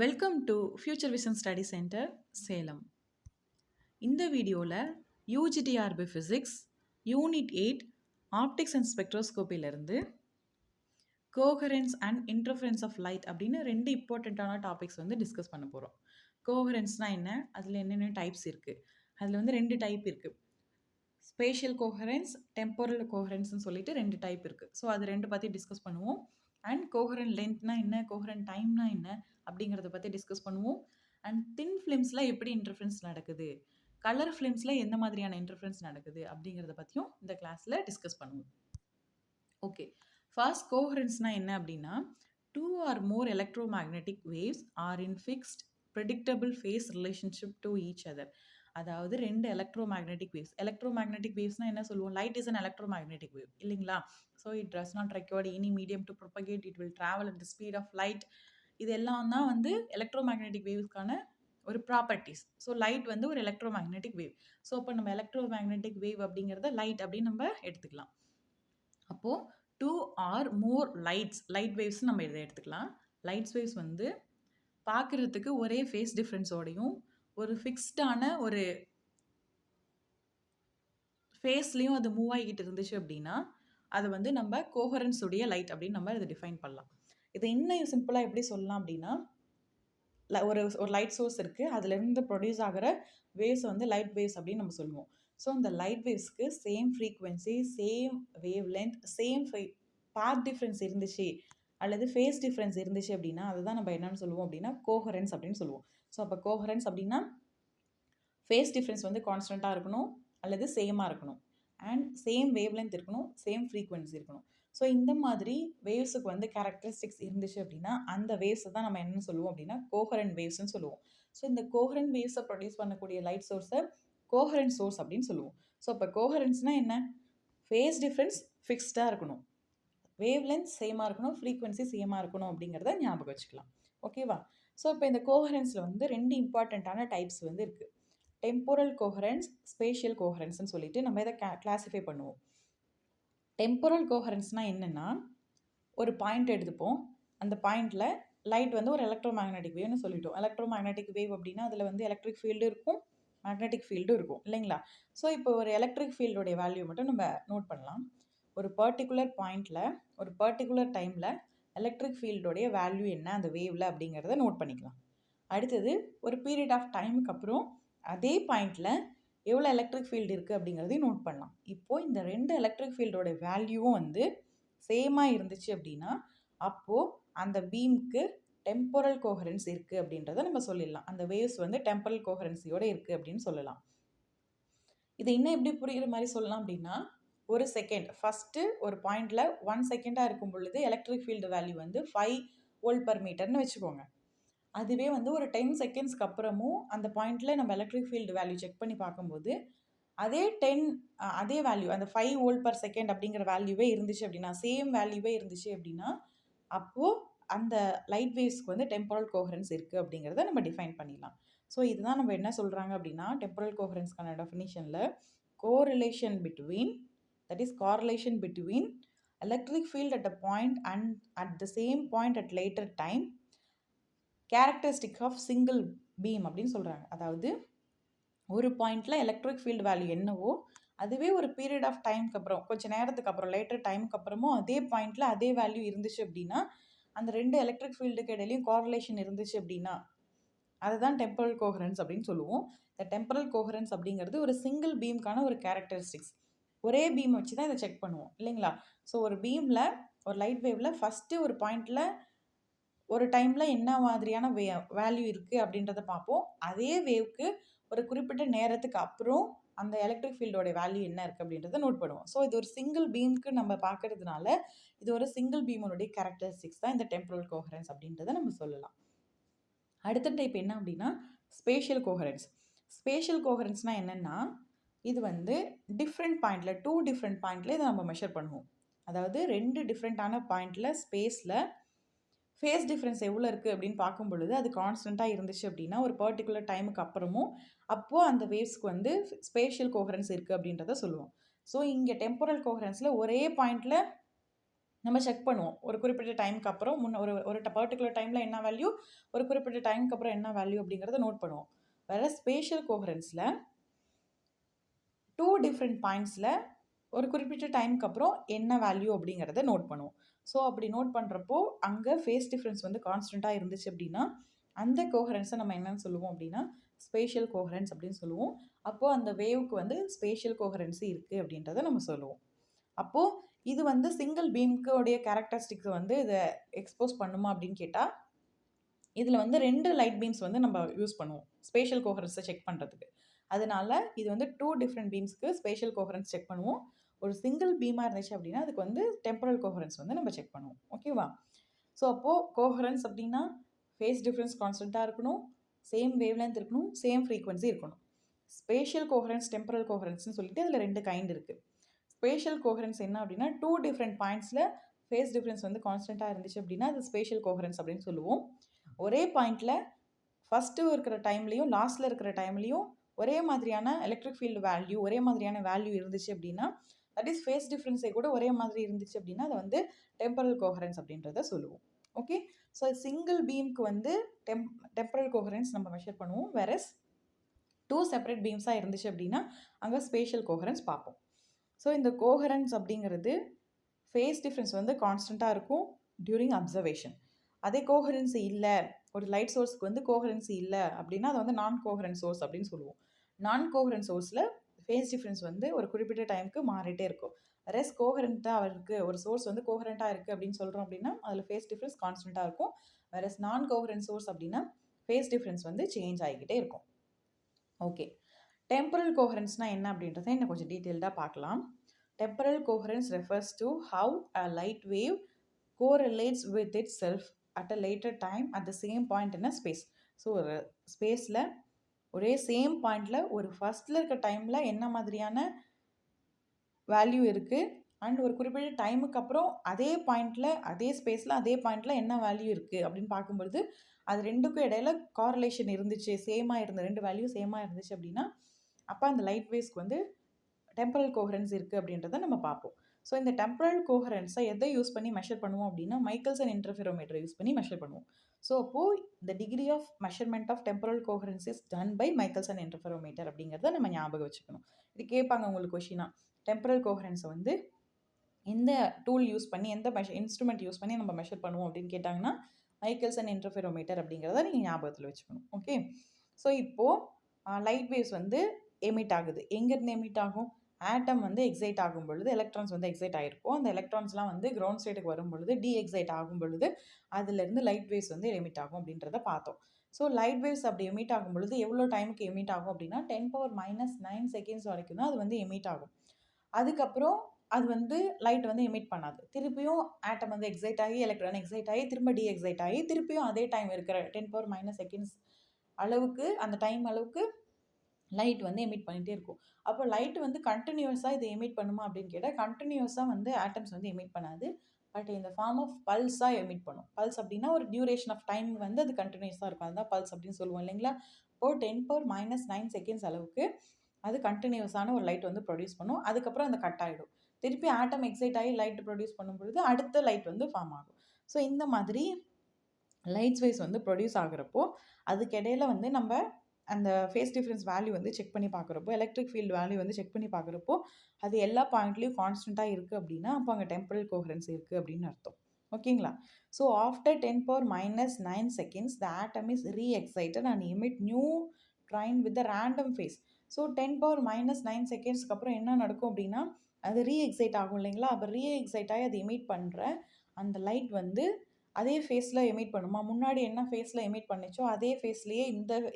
Welcome to future vision study centre Salem. இந்த வீடியோவில் UGTRB physics unit 8 optics and ஸ்பெக்ட்ரோஸ்கோப்பிலிருந்து coherence and interference of light அப்படின்னு ரெண்டு இம்பார்ட்டண்ட்டான டாபிக்ஸ் டிஸ்கஸ் பண்ண போகிறோம். கோஹரன்ஸ்னால் என்ன, அதில் என்னென்ன டைப்ஸ் இருக்குது, அதில் ரெண்டு டைப் இருக்குது. ஸ்பேஷியல் கோஹரன்ஸ், டெம்போரல் கோஹரன்ஸ்னு சொல்லிட்டு ரெண்டு டைப் இருக்குது. ஸோ அது ரெண்டு பற்றி டிஸ்கஸ் பண்ணுவோம். அண்ட் கோஹரண்ட் லென்த்னா என்ன, கோஹரண்ட் டைம்னா என்ன அப்படிங்கிறத பற்றி டிஸ்கஸ் பண்ணுவோம். அண்ட் தின் ஃபிலிம்ஸில் எப்படி இன்டர்ஃபரன்ஸ் நடக்குது, கலர் ஃபிலிம்ஸில் எந்த மாதிரியான இன்டர்ஃபரன்ஸ் நடக்குது அப்படிங்கிறத பற்றியும் இந்த கிளாஸில் டிஸ்கஸ் பண்ணுவோம். ஓகே, ஃபர்ஸ்ட் கோஹரன்ஸ்னால் என்ன அப்படின்னா, 2 or more electromagnetic waves are in fixed predictable phase relationship to each other. அதாவது ரெண்டு எலக்ட்ரோமேக்னெட்டிக் வேவ்ஸ்னால் என்ன சொல்லுவோம், light is an electromagnetic wave இல்லைங்களா. So it does not required any medium to propagate, it will travel at the speed of light. இதெல்லாம் தான் electromagnetic வேவ்ஸ்க்கான ஒரு ப்ராப்பர்ட்டிஸ். ஸோ லைட் ஒரு எலக்ட்ரோமேக்னெட்டிக் வேவ். ஸோ இப்போ நம்ம எலக்ட்ரோமேக்னெட்டிக் வேவ் அப்படிங்கிறத light அப்படின்னு நம்ம எடுத்துக்கலாம். அப்போது 2 or more லைட் வேவ்ஸ் நம்ம இதை எடுத்துக்கலாம். லைட்ஸ் வேவ்ஸ் பார்க்குறதுக்கு ஒரே ஃபேஸ் டிஃப்ரென்ஸோடையும் ஒரு ஃபிக்ஸ்டான ஒரு ஃபேஸ்லேயும் அது மூவ் ஆகிக்கிட்டு இருந்துச்சு அப்படின்னா அதை நம்ம கோஹரன்ஸ் உடைய லைட் அப்படின்னு நம்ம இதை டிஃபைன் பண்ணலாம். இதை இன்னும் சிம்பிளாக எப்படி சொல்லலாம் அப்படின்னா, ஒரு லைட் சோர்ஸ் இருக்குது, அதுலேருந்து ப்ரொடியூஸ் ஆகிற வேவ்ஸ் லைட் வேவ்ஸ் அப்படின்னு நம்ம சொல்லுவோம். ஸோ அந்த லைட் வேவ்ஸ்க்கு same frequency, same wavelength, same path difference இருந்துச்சு அல்லது ஃபேஸ் டிஃப்ரென்ஸ் இருந்துச்சு அப்படின்னா அதுதான் நம்ம என்னென்னு சொல்லுவோம் அப்படின்னா கோஹரன்ஸ் அப்படின்னு சொல்லுவோம். ஸோ அப்போ கோஹரன்ஸ் அப்படின்னா ஃபேஸ் டிஃப்ரென்ஸ் கான்ஸ்டண்ட்டாக இருக்கணும் அல்லது சேமாக இருக்கணும், அண்ட் சேம் வேவ் லென்த் இருக்கணும், சேம் ஃப்ரீக்வன்சி இருக்கணும். ஸோ இந்த மாதிரி வேவ்ஸுக்கு கேரக்டரிஸ்டிக்ஸ் இருந்துச்சு அப்படின்னா அந்த வேவ்ஸை தான் நம்ம என்னென்னு சொல்லுவோம் அப்படின்னா கோஹரண்ட் வேவ்ஸ்ன்னு சொல்லுவோம். ஸோ இந்த கோஹரண்ட் வேவ்ஸை ப்ரொடியூஸ் பண்ணக்கூடிய லைட் சோர்ஸை கோஹரண்ட் சோர்ஸ் அப்படின்னு சொல்லுவோம். ஸோ இப்போ கோஹரன்ஸ்னால் என்ன, ஃபேஸ் டிஃப்ரென்ஸ் ஃபிக்ஸ்டாக இருக்கணும், வேவ் லென்த் சேமாக இருக்கணும், ஃப்ரீக்வன்சி சேமாக இருக்கணும் அப்படிங்கிறத ஞாபகம் வச்சுக்கலாம். ஓகேவா. ஸோ இப்போ இந்த கோஹரன்ஸில் ரெண்டு இம்பார்ட்டண்ட்டான டைப்ஸ் இருக்குது. டெம்போரல் கோஹரன்ஸ், ஸ்பேஷியல் கோஹரன்ஸ்னு சொல்லிட்டு நம்ம இதை கிளாஸிஃபை பண்ணுவோம். டெம்போரல் கோஹரன்ஸ்னால் என்னென்னா, ஒரு பாயிண்ட் எடுத்துப்போம், அந்த பாயிண்டில் லைட் ஒரு எலக்ட்ரோமேக்னெட்டிக் வேவ்னு சொல்லிட்டோம். எலக்ட்ரோமேக்னெட்டிக் வேவ் அப்படின்னா அதில் எலக்ட்ரிக் ஃபீல்டு இருக்கும், மேக்னெட்டிக் ஃபீல்டும் இருக்கும் இல்லைங்களா. ஸோ இப்போ ஒரு எலக்ட்ரிக் ஃபீல்டோடைய வேல்யூ மட்டும் நம்ம நோட் பண்ணலாம். ஒரு பர்டிகுலர் பாயிண்டில் ஒரு பர்டிகுலர் டைமில் எலக்ட்ரிக் ஃபீல்டோடைய வேல்யூ என்ன அந்த வேவில் அப்படிங்கிறத நோட் பண்ணிக்கலாம். அடுத்தது ஒரு பீரியட் ஆஃப் டைமுக்கு அப்புறம் அதே பாயிண்டில் எவ்வளோ எலக்ட்ரிக் ஃபீல்டு இருக்குது அப்படிங்கிறதையும் நோட் பண்ணலாம். இப்போது இந்த ரெண்டு எலக்ட்ரிக் ஃபீல்டோட வேல்யூவும் சேமாக இருந்துச்சு அப்படின்னா அப்போது அந்த பீமுக்கு டெம்போரல் கோஹரன்ஸ் இருக்குது அப்படின்றத நம்ம சொல்லிடலாம். அந்த வேவ்ஸ் டெம்போரல் கோஹரன்ஸியோடு இருக்குது அப்படின்னு சொல்லலாம். இதை இன்னும் எப்படி புரிகிற மாதிரி சொல்லலாம் அப்படின்னா, ஒரு செகண்ட் ஃபஸ்ட்டு ஒரு பாயிண்டில் 1 செகண்டாக இருக்கும் பொழுது எலக்ட்ரிக் ஃபீல்டு வேல்யூ 5 வோல்ட்/மீட்டர்னு வச்சுக்கோங்க. அதுவே ஒரு 10 செகண்ட்ஸ்க்கு அப்புறமும் அந்த பாயிண்டில் நம்ம எலக்ட்ரிக் ஃபீல்டு வேல்யூ செக் பண்ணி பார்க்கும்போது அதே வேல்யூ அந்த 5 வோல்ட்/செகண்ட் அப்படிங்கிற வேல்யூவே இருந்துச்சு அப்படின்னா, சேம் வேல்யூவே இருந்துச்சு அப்படின்னா அப்போது அந்த லைட் வேவ்ஸ்க்கு டெம்போரல் கோஹரன்ஸ் இருக்குது அப்படிங்கிறத நம்ம டிஃபைன் பண்ணிடலாம். ஸோ இதுதான் நம்ம என்ன சொல்கிறாங்க அப்படின்னா, டெம்போரல் கோஹரன்ஸ்க்கான டெஃபினிஷனில் correlation between electric field at a point and at the same point at later time characteristic of single beam அப்படின்னு சொல்கிறாங்க. அதாவது ஒரு பாயிண்டில் எலக்ட்ரிக் ஃபீல்டு வேல்யூ என்னவோ அதுவே ஒரு பீரியட் ஆஃப் டைமுக்கு அப்புறம், கொஞ்சம் நேரத்துக்கு அப்புறம், லேட்டர் டைமுக்கு அப்புறமும் அதே பாயிண்டில் அதே வேல்யூ இருந்துச்சு அப்படின்னா, அந்த ரெண்டு எலக்ட்ரிக் ஃபீல்டுக்கு இடையிலையும் கோரிலேஷன் இருந்துச்சு அப்படின்னா அதுதான் டெம்போரல் கோஹரன்ஸ் அப்படின்னு சொல்லுவோம். இந்த டெம்போரல் கோஹரன்ஸ் அப்படிங்கிறது ஒரு சிங்கிள் பீமுக்கான ஒரு கேரக்டரிஸ்டிக்ஸ். ஒரே பீம் வச்சு தான் இதை செக் பண்ணுவோம் இல்லைங்களா. ஸோ ஒரு பீமில், ஒரு லைட் வேவில் ஃபஸ்ட்டு ஒரு பாயிண்டில் ஒரு டைமில் என்ன மாதிரியான வேல்யூ இருக்குது அப்படின்றத பார்ப்போம். அதே வேவ்க்கு ஒரு குறிப்பிட்ட நேரத்துக்கு அப்புறம் அந்த எலக்ட்ரிக் ஃபீல்டோட வேல்யூ என்ன இருக்குது அப்படின்றத நோட் பண்ணுவோம். ஸோ இது ஒரு சிங்கிள் பீமுக்கு நம்ம பார்க்கறதுனால இது ஒரு சிங்கிள் பீமோடைய கேரக்டரிஸ்டிக்ஸ் தான் இந்த டெம்போரல் கோஹரன்ஸ் அப்படின்றத நம்ம சொல்லலாம். அடுத்த டைப் என்ன அப்படின்னா ஸ்பேஷியல் கோஹரன்ஸ். ஸ்பேஷியல் கோஹரன்ஸ்னால் என்னென்னா, இது டிஃப்ரெண்ட் பாயிண்டில் 2 டிஃப்ரெண்ட் பாயிண்டில் இதை நம்ம மெஷர் பண்ணுவோம். அதாவது 2 டிஃப்ரெண்ட்டான பாயிண்டில் ஸ்பேஸில் ஃபேஸ் டிஃப்ரென்ஸ் எவ்வளோ இருக்குது அப்படின்னு பார்க்கும் பொழுது அது கான்ஸ்டண்ட்டாக இருந்துச்சு அப்படின்னா ஒரு பர்டிகுலர் டைமுக்கு அப்புறமும் அப்போது அந்த வேவ்ஸ்க்கு ஸ்பேஷியல் கோஹரன்ஸ் இருக்குது அப்படின்றத சொல்லுவோம். ஸோ இங்கே டெம்போரல் கோஹரன்ஸில் ஒரே பாயிண்டில் நம்ம செக் பண்ணுவோம். ஒரு குறிப்பிட்ட டைம்க்கு அப்புறம் ஒரு ஒரு பர்ட்டிகுலர் டைமில் என்ன வேல்யூ, ஒரு குறிப்பிட்ட டைம்க்கு அப்புறம் என்ன வேல்யூ அப்படிங்கிறத நோட் பண்ணுவோம். வேற ஸ்பேஷியல் கோஹரன்ஸில் 2 டிஃப்ரெண்ட் பாயிண்ட்ஸில் ஒரு குறிப்பிட்ட டைம்க்கு அப்புறம் என்ன வேல்யூ அப்படிங்கிறத நோட் பண்ணுவோம். ஸோ அப்படி நோட் பண்ணுறப்போ அங்கே ஃபேஸ் டிஃப்ரென்ஸ் வந்து கான்ஸ்டண்ட்டாக இருந்துச்சு அப்படின்னா அந்த கோஹரன்ஸை நம்ம என்னன்னு சொல்லுவோம் அப்படின்னா ஸ்பேஷியல் கோஹரன்ஸ் அப்படின்னு சொல்லுவோம். அப்போது அந்த வேவுக்கு வந்து ஸ்பேஷியல் கோஹரன்சி இருக்குது அப்படின்றத நம்ம சொல்லுவோம். அப்போது இது வந்து சிங்கிள் பீம்க்கு கேரக்டரிஸ்டிக்ஸை வந்து இதை எக்ஸ்போஸ் பண்ணுமா அப்படின்னு கேட்டால் இதில் வந்து 2 லைட் பீம்ஸ் வந்து நம்ம யூஸ் பண்ணுவோம் ஸ்பேஷியல் கோஹரன்ஸை செக் பண்ணுறதுக்கு. அதனால இது வந்து 2 டிஃப்ரெண்ட் பீம்ஸ்க்கு ஸ்பேஷியல் கோஹரன்ஸ் செக் பண்ணுவோம். ஒரு சிங்கிள் பீமாக இருந்துச்சு அப்படின்னா அதுக்கு வந்து டெம்பரல் கோஹரன்ஸ் வந்து நம்ம செக் பண்ணுவோம். ஓகேவா? ஸோ அப்போது கோஹரன்ஸ் அப்படின்னா ஃபேஸ் டிஃப்ரென்ஸ் கான்ஸ்டண்ட்டாக இருக்கணும், சேம் வேவ் லென்த் இருக்கணும், சேம் ஃப்ரீக்வன்சி இருக்கணும். ஸ்பேஷியல் கோஹரன்ஸ், டெம்பரல் கோஹரன்ஸ்னு சொல்லிட்டு அதில் 2 கைண்ட் இருக்குது. ஸ்பேஷியல் கோஹரன்ஸ் என்ன அப்படின்னா 2 டிஃப்ரெண்ட் பாயிண்ட்ஸில் ஃபேஸ் டிஃப்ரென்ஸ் வந்து கான்ஸ்டண்ட்டாக இருந்துச்சு அப்படின்னா அது ஸ்பேஷியல் கோஹரன்ஸ் அப்படின்னு சொல்லுவோம். ஒரே பாயிண்டில் ஃபஸ்ட்டு இருக்கிற டைம்லேயும் லாஸ்ட்டில் இருக்கிற டைம்லேயும் ஒரே மாதிரியான எலக்ட்ரிக் ஃபீல்டு வேல்யூ, ஒரே மாதிரியான வேல்யூ இருந்துச்சு அப்படின்னா தட் இஸ் ஃபேஸ் டிஃப்ரென்ஸே கூட ஒரே மாதிரி இருந்துச்சு அப்படின்னா அதை வந்து டெம்பரல் கோஹரன்ஸ் அப்படின்றத சொல்லுவோம். ஓகே, ஸோ சிங்கிள் பீம்க்கு வந்து டெம்பரல் கோஹரன்ஸ் நம்ம மெஷர் பண்ணுவோம். வேறஸ் 2 செப்பரேட் பீம்ஸாக இருந்துச்சு அப்படின்னா அங்கே ஸ்பேஷியல் கோஹரன்ஸ் பார்ப்போம். ஸோ இந்த கோஹரன்ஸ் அப்படிங்கிறது ஃபேஸ் டிஃப்ரென்ஸ் வந்து கான்ஸ்டண்ட்டாக இருக்கும் டியூரிங் அப்சர்வேஷன். அதே கோஹரன்சி இல்லை, ஒரு லைட் சோர்ஸ்க்கு வந்து கோஹரன்சி இல்லை அப்படின்னா அதை வந்து நான் கோஹரன்ட் சோர்ஸ் அப்படின்னு சொல்லுவோம். நான் கோஹரன்ட் சோர்ஸில் ஃபேஸ் டிஃப்ரென்ஸ் வந்து ஒரு குறிப்பிட்ட டைமுக்கு மாறிட்டே இருக்கும். ரெஸ் கோஹரண்ட்டாக இருக்குது, ஒரு சோர்ஸ் வந்து கோஹரண்ட்டாக இருக்குது அப்படின்னு சொல்கிறோம் அப்படின்னா அதில் ஃபேஸ் டிஃப்ரென்ஸ் கான்ஸ்டண்ட்டாக இருக்கும். வேறஸ் நான் கோஹரன்ட் சோர்ஸ் அப்படின்னா ஃபேஸ் டிஃப்ரென்ஸ் வந்து சேஞ்ச் ஆகிக்கிட்டே இருக்கும். ஓகே, டெம்பரல் கோஹரன்ஸ்னால் என்ன அப்படின்றத இன்னும் கொஞ்சம் டீட்டெயில்டாக பார்க்கலாம். Temporal coherence refers to how a light wave correlates with itself at a later time at the same point in a space. So ஒரு ஸ்பேஸில் ஒரே சேம் பாயிண்டில் ஒரு ஃபஸ்ட்டில் இருக்க டைமில் என்ன மாதிரியான வேல்யூ இருக்குது அண்ட் ஒரு குறிப்பிட்ட டைமுக்கு அப்புறம் அதே பாயிண்டில் அதே ஸ்பேஸில் அதே பாயிண்டில் என்ன வேல்யூ இருக்குது அப்படின்னு பார்க்கும்பொழுது அது ரெண்டுக்கும் இடையில காரலேஷன் இருந்துச்சு, சேமாக இருந்த 2 வேல்யூ சேமாக இருந்துச்சு அப்படின்னா அப்போ அந்த லைட் வேவ்ஸ்க்கு வந்து டெம்பரல் கோஹரன்ஸ் இருக்குது அப்படின்றத நம்ம பார்ப்போம். ஸோ இந்த டெம்பரல் கோஹரன்ஸை எதை யூஸ் பண்ணி மெஷர் பண்ணுவோம் அப்படின்னா மைக்கேல்சன் இன்டர்ஃபெரோமீட்டரை யூஸ் பண்ணி மெஷர் பண்ணுவோம். ஸோ அப்போது இந்த degree of measurement of temporal coherence is done by Michelson interferometer அப்படிங்கிறத நம்ம ஞாபகம் வச்சுக்கணும். இது கேட்பாங்க உங்களுக்கு கொஷினா, டெம்பரல் கோஹரன்ஸை வந்து எந்த டூல் யூஸ் பண்ணி, எந்த இன்ஸ்ட்ருமெண்ட் யூஸ் பண்ணி நம்ம மெஷர் பண்ணுவோம் அப்படின்னு கேட்டாங்கன்னா மைக்கேல்சன் இன்டர்ஃபெரோமீட்டர் அப்படிங்கிறத நீங்கள் ஞாபகத்தில் வச்சுக்கணும். ஓகே, ஸோ இப்போது லைட் வேவ்ஸ் வந்து எமிட் ஆகுது. எங்கேருந்து எமிட் ஆகும்? ஆட்டம் வந்து எக்ஸைட் ஆகும் பொழுது எலக்ட்ரான்ஸ் வந்து எக்ஸைட் ஆகிருக்கும். அந்த எலக்ட்ரான்ஸ்லாம் வந்து கிரவுண்ட் ஸ்டேட்டுக்கு வரும் பொழுது எக்ஸைட் ஆகும் பொழுது அதுலேருந்து லைட் வேவ்ஸ் வந்து எமிட் ஆகும் அப்படின்றத பார்த்தோம். ஸோ லைட் வேவ்ஸ் அப்படி எமிட் ஆகும் பொழுது எவ்வளோ டைமுக்கு எமிட் ஆகும் அப்படின்னா 10⁻⁹ செகண்ட்ஸ் வரைக்கும் தான் அது வந்து எமிட் ஆகும். அதுக்கப்புறம் அது வந்து லைட் வந்து எமிட் பண்ணாது. திருப்பியும் ஆட்டம் வந்து எக்ஸைட் ஆகி எலக்ட்ரான் எக்ஸைட் ஆகி திரும்ப எக்ஸைட் ஆகி திருப்பியும் அதே டைம் இருக்கிற 10⁻⁻ செகண்ட்ஸ் அளவுக்கு, அந்த டைம் அளவுக்கு லைட் வந்து எமிட் பண்ணிகிட்டே இருக்கும். அப்போ லைட் வந்து கண்டினியூஸாக இதை எமிட் பண்ணுமா அப்படின்னு கேட்டால் கண்டினியூஸாக வந்து ஆட்டம்ஸ் வந்து எமிட் பண்ணாது. பட் இந்த ஃபார்ம் ஆஃப் பல்ஸாக எமிட் பண்ணும். பல்ஸ் அப்படின்னா ஒரு டியூரேஷன் ஆஃப் டைம் வந்து அது கண்டினியூஸாக இருக்கும். அதுதான் பல்ஸ் அப்படின்னு சொல்லுவோம் இல்லைங்களா? இப்போது 10⁻⁹ செகண்ட்ஸ் அளவுக்கு அது கண்டினியூஸான ஒரு லைட் வந்து ப்ரொடியூஸ் பண்ணும். அதுக்கப்புறம் அந்த கட் ஆகிடும். திருப்பி ஆட்டம் எக்ஸைட் ஆகி லைட் ப்ரொடியூஸ் பண்ணும் பொழுது அடுத்த லைட் வந்து ஃபார்ம் ஆகும். ஸோ இந்த மாதிரி லைட்ஸ் வைஸ் வந்து ப்ரொடியூஸ் ஆகுறப்போ அதுக்கிடையில் வந்து நம்ம அந்த ஃபேஸ் டிஃப்ரென்ஸ் வேல்யூ வந்து செக் பண்ணி பார்க்குறப்போ, எலக்ட்ரிக் ஃபீல்டு வேல்யூ வந்து செக் பண்ணி பார்க்குறப்போ அது எல்லா பாயிண்ட்லேயும் கான்ஸ்டண்ட்டாக இருக்குது அப்படின்னா அப்போ அங்கே டெம்பரல் கோஹரன்ஸ் இருக்குது அப்படின்னு அர்த்தம். ஓகேங்களா? So after 10⁻⁹ seconds the atom is reexcited and emit new train with the random phase. So 10⁻⁹ செகண்ட்ஸ்க்கு அப்புறம் என்ன நடக்கும் அப்படின்னா அது ரீஎக்ஸைட் ஆகும் இல்லைங்களா? அப்போ ரீஎக்ஸைட் ஆகி அது எமிட் பண்ணுற அந்த லைட் வந்து அதே ஃபேஸில் எமிட் பண்ணுமா? முன்னாடி என்ன ஃபேஸில் எமிட் பண்ணிச்சோ அதே ஃபேஸ்லேயே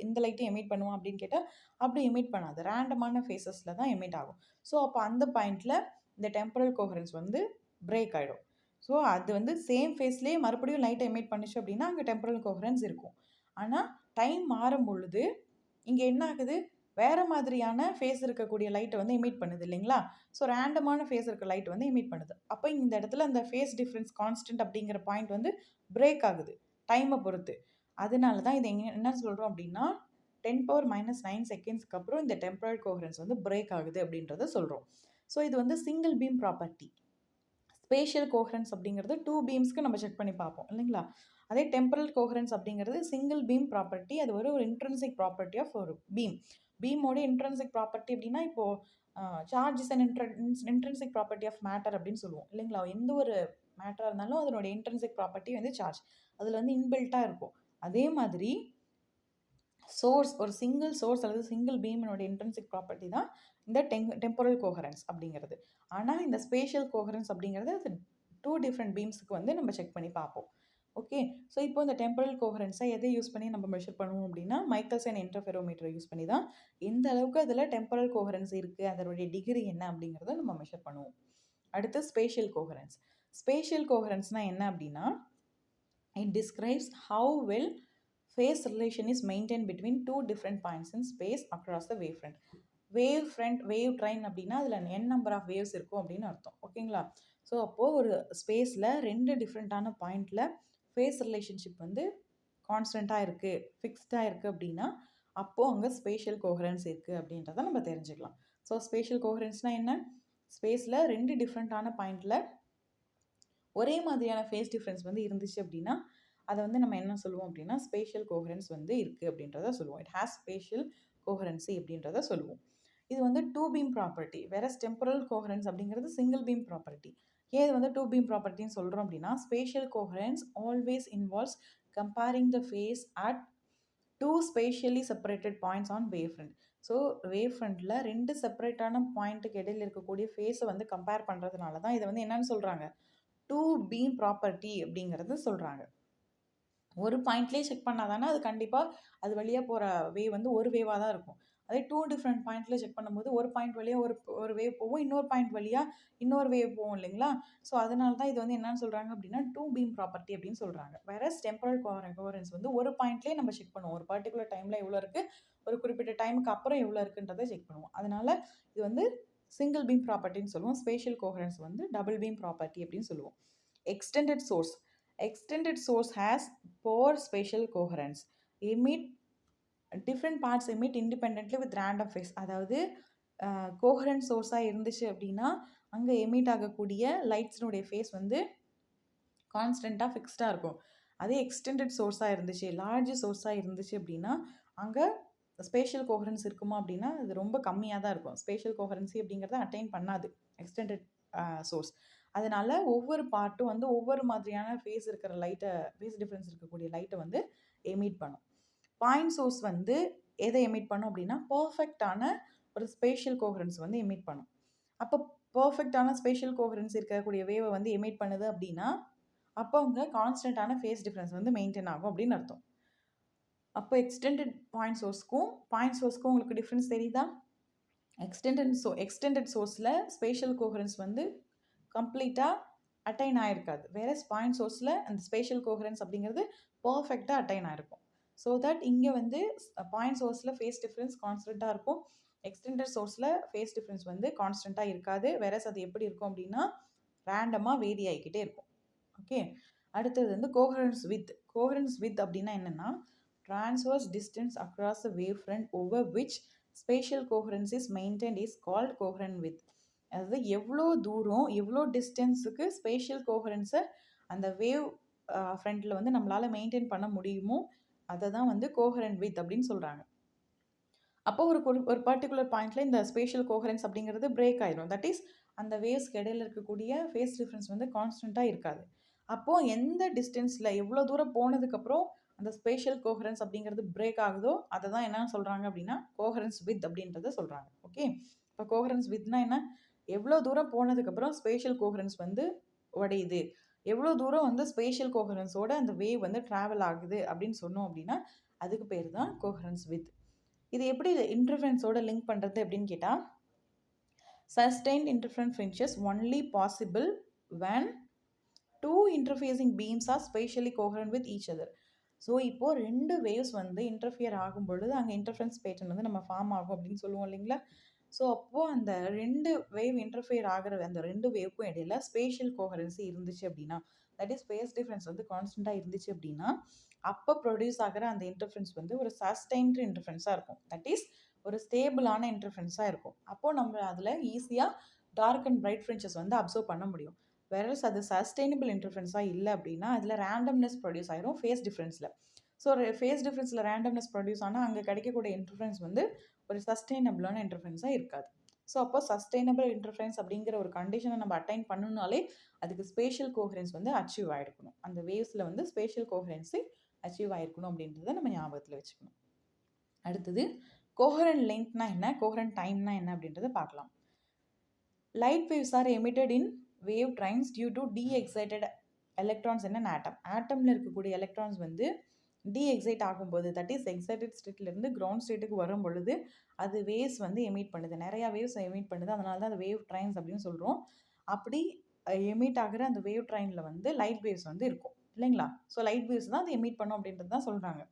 இந்த லைட்டும் எமிட் பண்ணுவோம் அப்படின்னு கேட்டால் அப்படி எமிட் பண்ணாது. ரேண்டமான ஃபேஸஸில் தான் எமிட் ஆகும். ஸோ அப்போ அந்த பாயிண்டில் இந்த டெம்பரல் கோஹரன்ஸ் வந்து பிரேக் ஆகிடும். ஸோ அது வந்து சேம் ஃபேஸ்லேயே மறுபடியும் லைட்டை எமிட் பண்ணிச்சு அப்படின்னா அங்கே டெம்பரல் கோஹரன்ஸ் இருக்கும். ஆனால் டைம் மாறும் பொழுது இங்கே என்ன ஆகுது? வேறு மாதிரியான ஃபேஸ் இருக்கக்கூடிய லைட்டை வந்து எமிட் பண்ணுது இல்லைங்களா? ஸோ ரேண்டமான ஃபேஸ் இருக்க லைட் வந்து எமிட் பண்ணுது. அப்போ இந்த இடத்துல அந்த ஃபேஸ் டிஃப்ரென்ஸ் கான்ஸ்டன்ட் அப்படிங்கிற பாயிண்ட் வந்து பிரேக் ஆகுது டைமை பொறுத்து. அதனால தான் இதை என்ன சொல்கிறோம் அப்படின்னா 10⁻⁹ செகண்ட்ஸ்க்கு அப்புறம் இந்த டெம்பரல் கோஹரன்ஸ் வந்து பிரேக் ஆகுது அப்படின்றத சொல்கிறோம். ஸோ இது வந்து single beam property. Spatial coherence அப்படிங்கிறது 2 பீம்ஸ்க்கு நம்ம செக் பண்ணி பார்ப்போம் இல்லைங்களா? அதே டெம்பரல் கோஹரன்ஸ் அப்படிங்கிறது சிங்கிள் பீம் ப்ராப்பர்ட்டி. அது ஒரு இன்ட்ரின்சிக் ப்ராப்பர்ட்டி ஆஃப் ஒரு பீம். பீமோட இன்ட்ரின்சிக் ப்ராப்பர்ட்டி அப்படின்னா, இப்போ charge is an intrinsic property of matter அப்படின்னு சொல்லுவோம் இல்லைங்களா? எந்த ஒரு மேட்டரா இருந்தாலும் அதனுடைய இன்ட்ரின்சிக் ப்ராப்பர்ட்டி வந்து சார்ஜ். அதில் வந்து இன்பில்ட்டா இருக்கும். அதே மாதிரி சோர்ஸ், ஒரு சிங்கிள் சோர்ஸ் அல்லது சிங்கிள் பீமினோட இன்ட்ரின்சிக் ப்ராப்பர்ட்டி தான் இந்த டெம்பரல் கோஹரன்ஸ் அப்படிங்கிறது. ஆனால் இந்த ஸ்பேஷியல் கோஹரன்ஸ் அப்படிங்கிறது அது 2 டிஃப்ரெண்ட் பீம்ஸுக்கு வந்து நம்ம செக் பண்ணி பார்ப்போம். ஓகே. ஸோ இப்போ இந்த டெம்பரல் கோஹரன்ஸை எதை யூஸ் பண்ணி நம்ம மெஷர் பண்ணுவோம் அப்படின்னா, மைக்கேல்சன் இன்டர்ஃபெரோமீட்டரை யூஸ் பண்ணி தான் எந்த அளவுக்கு அதில் டெம்பரல் கோஹரன்ஸ் இருக்குது, அதனுடைய டிகிரி என்ன அப்படிங்கிறத நம்ம மெஷர் பண்ணுவோம். அடுத்து ஸ்பேஷியல் கோஹரன்ஸ். ஸ்பேஷியல் கோஹரன்ஸ்னால் என்ன அப்படின்னா, it describes how well phase relation is maintained between two different points in space across the wavefront. Wave train அப்படின்னா அதில் n நம்பர் ஆஃப் வேவ்ஸ் இருக்கும் அப்படின்னு அர்த்தம். ஓகேங்களா? ஸோ அப்போது ஒரு ஸ்பேஸில் 2 டிஃப்ரெண்ட்டான பாயிண்டில் ஃபேஸ் ரிலேஷன்ஷிப் வந்து கான்ஸ்டண்ட்டாக இருக்குது, ஃபிக்ஸ்டாக இருக்குது அப்படின்னா அப்போது அங்கே ஸ்பேஷியல் கோஹரன்ஸ் இருக்குது அப்படின்றத நம்ம தெரிஞ்சுக்கலாம். ஸோ ஸ்பேஷியல் கோஹரன்ஸ்னால் என்ன? ஸ்பேஸில் 2 டிஃப்ரெண்ட்டான பாயிண்டில் ஒரே மாதிரியான ஃபேஸ் டிஃப்ரென்ஸ் வந்து இருந்துச்சு அப்படின்னா அதை வந்து நம்ம என்ன சொல்லுவோம் அப்படின்னா ஸ்பேஷியல் கோஹரன்ஸ் வந்து இருக்குது அப்படின்றத சொல்லுவோம். இட் ஹேஸ் ஸ்பேஷியல் கோஹரன்சி அப்படின்றத சொல்லுவோம். இது வந்து 2 பீம் ப்ராப்பர்ட்டி. வேற டெம்பரல் கோஹரன்ஸ் அப்படிங்கிறது சிங்கிள் பீம் ப்ராப்பர்ட்டி. ஏன் இது வந்து 2 பீம் ப்ராப்பர்ட்டின்னு சொல்கிறோம் அப்படின்னா, spatial coherence always involves comparing the phase at 2 spatially separated points on wave front. So wave ஃப்ரண்ட்டில் 2 செப்பரேட்டான பாயிண்ட்டுக்கு இடையில் இருக்கக்கூடிய ஃபேஸை வந்து கம்பேர் பண்ணுறதுனால தான் இதை வந்து என்னன்னு சொல்கிறாங்க, 2 பீம் ப்ராப்பர்ட்டி அப்படிங்கிறது சொல்கிறாங்க. ஒரு பாயிண்ட்லேயே செக் பண்ணால் தானே அது கண்டிப்பாக அது வழியாக போகிற வேவ் வந்து ஒரு வேவாக தான் இருக்கும். அதே 2 டிஃப்ரெண்ட் பாயிண்ட்டில் செக் பண்ணும்போது ஒரு பாயிண்ட் வழியாக ஒரு வேவ் போகும், இன்னொரு பாயிண்ட் வழியாக இன்னொரு வேவ் போகும் இல்லைங்களா? ஸோ அதனால தான் இது வந்து என்னன்னு சொல்கிறாங்க அப்படின்னா 2 பீம் ப்ராப்பர்ட்டி அப்படின்னு சொல்கிறாங்க. வேற டெம்பரல் கோஹரன்ஸ் வந்து ஒரு பாயிண்ட்லேயே நம்ம செக் பண்ணுவோம். ஒரு பர்டிகுலர் டைமில் எவ்வளோ இருக்குது, ஒரு குறிப்பிட்ட டைமுக்கு அப்புறம் எவ்வளோ இருக்குன்றதை செக் பண்ணுவோம். அதனால இது வந்து சிங்கிள் பீம் ப்ராப்பர்ட்டின்னு சொல்லுவோம். ஸ்பேஷியல் கோஹரன்ஸ் வந்து டபுள் பீம் ப்ராப்பர்ட்டி அப்படின்னு சொல்லுவோம். Extended source. Extended source has poor spatial coherence. Emit different parts emit independently with random phase. அதாவது கோஹரண்ட் சோர்ஸாக இருந்துச்சு அப்படின்னா அங்கே எமிட் ஆகக்கூடிய லைட்ஸினுடைய ஃபேஸ் வந்து கான்ஸ்டண்ட்டாக ஃபிக்ஸ்டாக இருக்கும். அதே எக்ஸ்டெண்டட் சோர்ஸாக இருந்துச்சு, லார்ஜ் சோர்ஸாக இருந்துச்சு அப்படின்னா அங்கே ஸ்பேஷியல் கோஹரன்ஸ் இருக்குமா அப்படின்னா அது ரொம்ப கம்மியாக தான் இருக்கும். ஸ்பேஷியல் கோஹரன்சி அப்படிங்கிறத அட்டைன் பண்ணாது எக்ஸ்டெண்டட் சோர்ஸ். அதனால ஒவ்வொரு பார்ட்டும் வந்து ஒவ்வொரு மாதிரியான ஃபேஸ் இருக்கிற லைட்டை, ஃபேஸ் டிஃப்ரென்ஸ் இருக்கக்கூடிய லைட்டை வந்து எமிட் பண்ணும். பாயிண்ட் சோர்ஸ் வந்து எதை எமிட் பண்ணும் அப்படின்னா பர்ஃபெக்டான ஒரு ஸ்பேஷியல் கோஹரன்ஸ் வந்து எமிட் பண்ணும். அப்போ பர்ஃபெக்டான ஸ்பேஷியல் கோஹரன்ஸ் இருக்கக்கூடிய வேவை வந்து எமிட் பண்ணுது அப்படின்னா அப்போ அவங்க கான்ஸ்டன்டான ஃபேஸ் டிஃப்ரென்ஸ் வந்து மெயின்டைன் ஆகும் அப்படின்னு அர்த்தம். அப்போ எக்ஸ்டெண்டட் பாயிண்ட் சோர்ஸ்க்கும் உங்களுக்கு டிஃப்ரென்ஸ் தெரியுதா? எக்ஸ்டெண்டட் சோர்ஸில் ஸ்பேஷியல் கோஹரன்ஸ் வந்து கம்ப்ளீட்டாக அட்டைன் ஆகிருக்காது. வேற பாயிண்ட் சோர்ஸில் அந்த ஸ்பேஷியல் கோஹரன்ஸ் அப்படிங்கிறது பர்ஃபெக்டாக அட்டைன் ஆகிருக்கும். ஸோ தட் இங்கே வந்து பாயிண்ட் சோர்ஸில் ஃபேஸ் டிஃப்ரென்ஸ் கான்ஸ்டண்ட்டாக இருக்கும், எக்ஸ்டெண்டட் சோர்ஸில் ஃபேஸ் டிஃப்ரென்ஸ் வந்து கான்ஸ்டண்ட்டாக இருக்காது. வேற அது எப்படி இருக்கும் அப்படின்னா ரேண்டமாக வேரி ஆகிக்கிட்டே இருக்கும். ஓகே. அடுத்தது வந்து கோஹரன்ஸ் வித் அப்படின்னா என்னென்னா transverse distance across the wavefront over which spatial coherence is maintained is called coherent width. அதாவது எவ்வளோ தூரம், எவ்வளோ டிஸ்டன்ஸுக்கு ஸ்பேஷியல் கோஹரன்ஸை அந்த வேவ் ஃப்ரண்ட்டில் வந்து நம்மளால் மெயின்டைன் பண்ண முடியுமோ அதை தான் வந்து கோஹரண்ட் வித் அப்படின்னு சொல்கிறாங்க. அப்போ ஒரு பர்டிகுலர் பாயிண்ட்டில் இந்த ஸ்பேஷியல் கோஹரன்ஸ் அப்படிங்கிறது பிரேக் ஆயிடும். தட் இஸ் அந்த வேவ்ஸ்க்கு இடையில் இருக்கக்கூடிய ஃபேஸ் டிஃப்ரென்ஸ் வந்து கான்ஸ்டண்ட்டாக இருக்காது. அப்போது எந்த டிஸ்டன்ஸில் எவ்வளோ தூரம் போனதுக்கப்புறம் அந்த ஸ்பேஷியல் கோஹரன்ஸ் அப்படிங்கிறது பிரேக் ஆகுதோ அதை தான் என்ன சொல்கிறாங்க அப்படின்னா கோஹரன்ஸ் வித் அப்படின்றத சொல்கிறாங்க. ஓகே. இப்போ கோஹரன்ஸ் வித்னா என்ன? எவ்வளோ தூரம் போனதுக்கப்புறம் ஸ்பேஷியல் கோஹரன்ஸ் வந்து உடையுது, எவ்வளோ தூரம் வந்து ஸ்பேஷியல் கோஹரன்ஸோட அந்த வேவ் வந்து ட்ராவல் ஆகுது அப்படின்னு சொன்னோம் அப்படின்னா அதுக்கு பேர் தான் கோஹரன்ஸ் வித். இது எப்படி இன்டர்ஃபரன்ஸோட லிங்க் பண்ணுறது அப்படின்னு கேட்டால், sustained interference fringes only possible when two interfacing beams are spatially coherent with each other. So இப்போது 2 வேவ்ஸ் வந்து இன்டர்ஃபியர் ஆகும் பொழுது அங்கே இன்டர்ஃபரன்ஸ் பேட்டர்ன் வந்து நம்ம ஃபார்ம் ஆகும் அப்படின்னு சொல்லுவோம் இல்லைங்களா? ஸோ அப்போது அந்த 2 வேவ் இன்டர்ஃபியர் ஆகிற அந்த 2 வேவ்க்கும் இடையில ஸ்பேஷியல் கோஹரன்சி இருந்துச்சு அப்படின்னா, தட் இஸ் ஸ்பேஸ் டிஃப்ரென்ஸ் வந்து கான்ஸ்டண்ட்டாக இருந்துச்சு அப்படின்னா அப்போ ப்ரொடியூஸ் ஆகிற அந்த இன்டர்ஃபரன்ஸ் வந்து ஒரு சஸ்டெயின்டு இன்டர்ஃபரன்ஸாக இருக்கும். தட் இஸ் ஒரு ஸ்டேபிளான இன்டர்ஃபரன்ஸாக இருக்கும். அப்போது நம்ம அதில் ஈஸியாக டார்க் அண்ட் பிரைட் ஃப்ரின்ச்சஸ் வந்து அப்சர்வ் பண்ண முடியும். வேறஸ் அது சஸ்டெயினபிள் இன்டர்ஃபரன்ஸாக இல்லை அப்படின்னா அதில் ரேண்டம்னஸ் ப்ரொடியூஸ் ஆயிரும் ஃபேஸ் டிஃப்ரென்ஸில். ஸோ ஃபேஸ் டிஃப்ரென்ஸில் ரேண்டம்னஸ் ப்ரொடியூஸ் ஆனால் அங்கே கிடைக்கக்கூடிய இன்டர்ஃபரன்ஸ் வந்து ஒரு சஸ்டெயினபிளான இன்டர்ஃபரன்ஸாக இருக்காது. ஸோ அப்போ சஸ்டெயினபிள் இன்டர்ஃபரன்ஸ் அப்படிங்கிற ஒரு கண்டிஷனை நம்ம அட்டைன் பண்ணணும்னாலே அதுக்கு ஸ்பேஷியல் கோஹரன்ஸ் வந்து அச்சீவ் ஆகிருக்கணும். அந்த வேவ்ஸில் வந்து ஸ்பேஷியல் கோஹரன்ஸு அச்சீவ் ஆகிருக்கணும் அப்படின்றத நம்ம ஞாபகத்தில் வச்சுக்கணும். அடுத்தது கோஹரண்ட் லென்த்னா என்ன, கோஹரண்ட் டைம்னா என்ன அப்படின்றத பார்க்கலாம். Light waves are emitted in wave trains due to deexcited electrons in an atom. ஆட்டமில் இருக்கக்கூடிய எலக்ட்ரான்ஸ் வந்து டீஎக்ஸைட் ஆகும்போது, தட் இஸ் எக்ஸைட்டட் ஸ்டேட்லேருந்து கிரவுண்ட் ஸ்டேட்டுக்கு வரும் பொழுது அது வேவ்ஸ் வந்து எமிட் பண்ணுது, நிறையா வேவ்ஸ் எமிட் பண்ணுது. அதனால தான் அது வேவ் ட்ரைன்ஸ் அப்படின்னு சொல்கிறோம். அப்படி எமிட் ஆகிற அந்த வேவ் ட்ரைனில் வந்து லைட் வேவ்ஸ் வந்து இருக்கும் இல்லைங்களா. ஸோ லைட் வேவ்ஸ் தான் அது எமிட் பண்ணும் அப்படின்றது தான் சொல்கிறாங்க.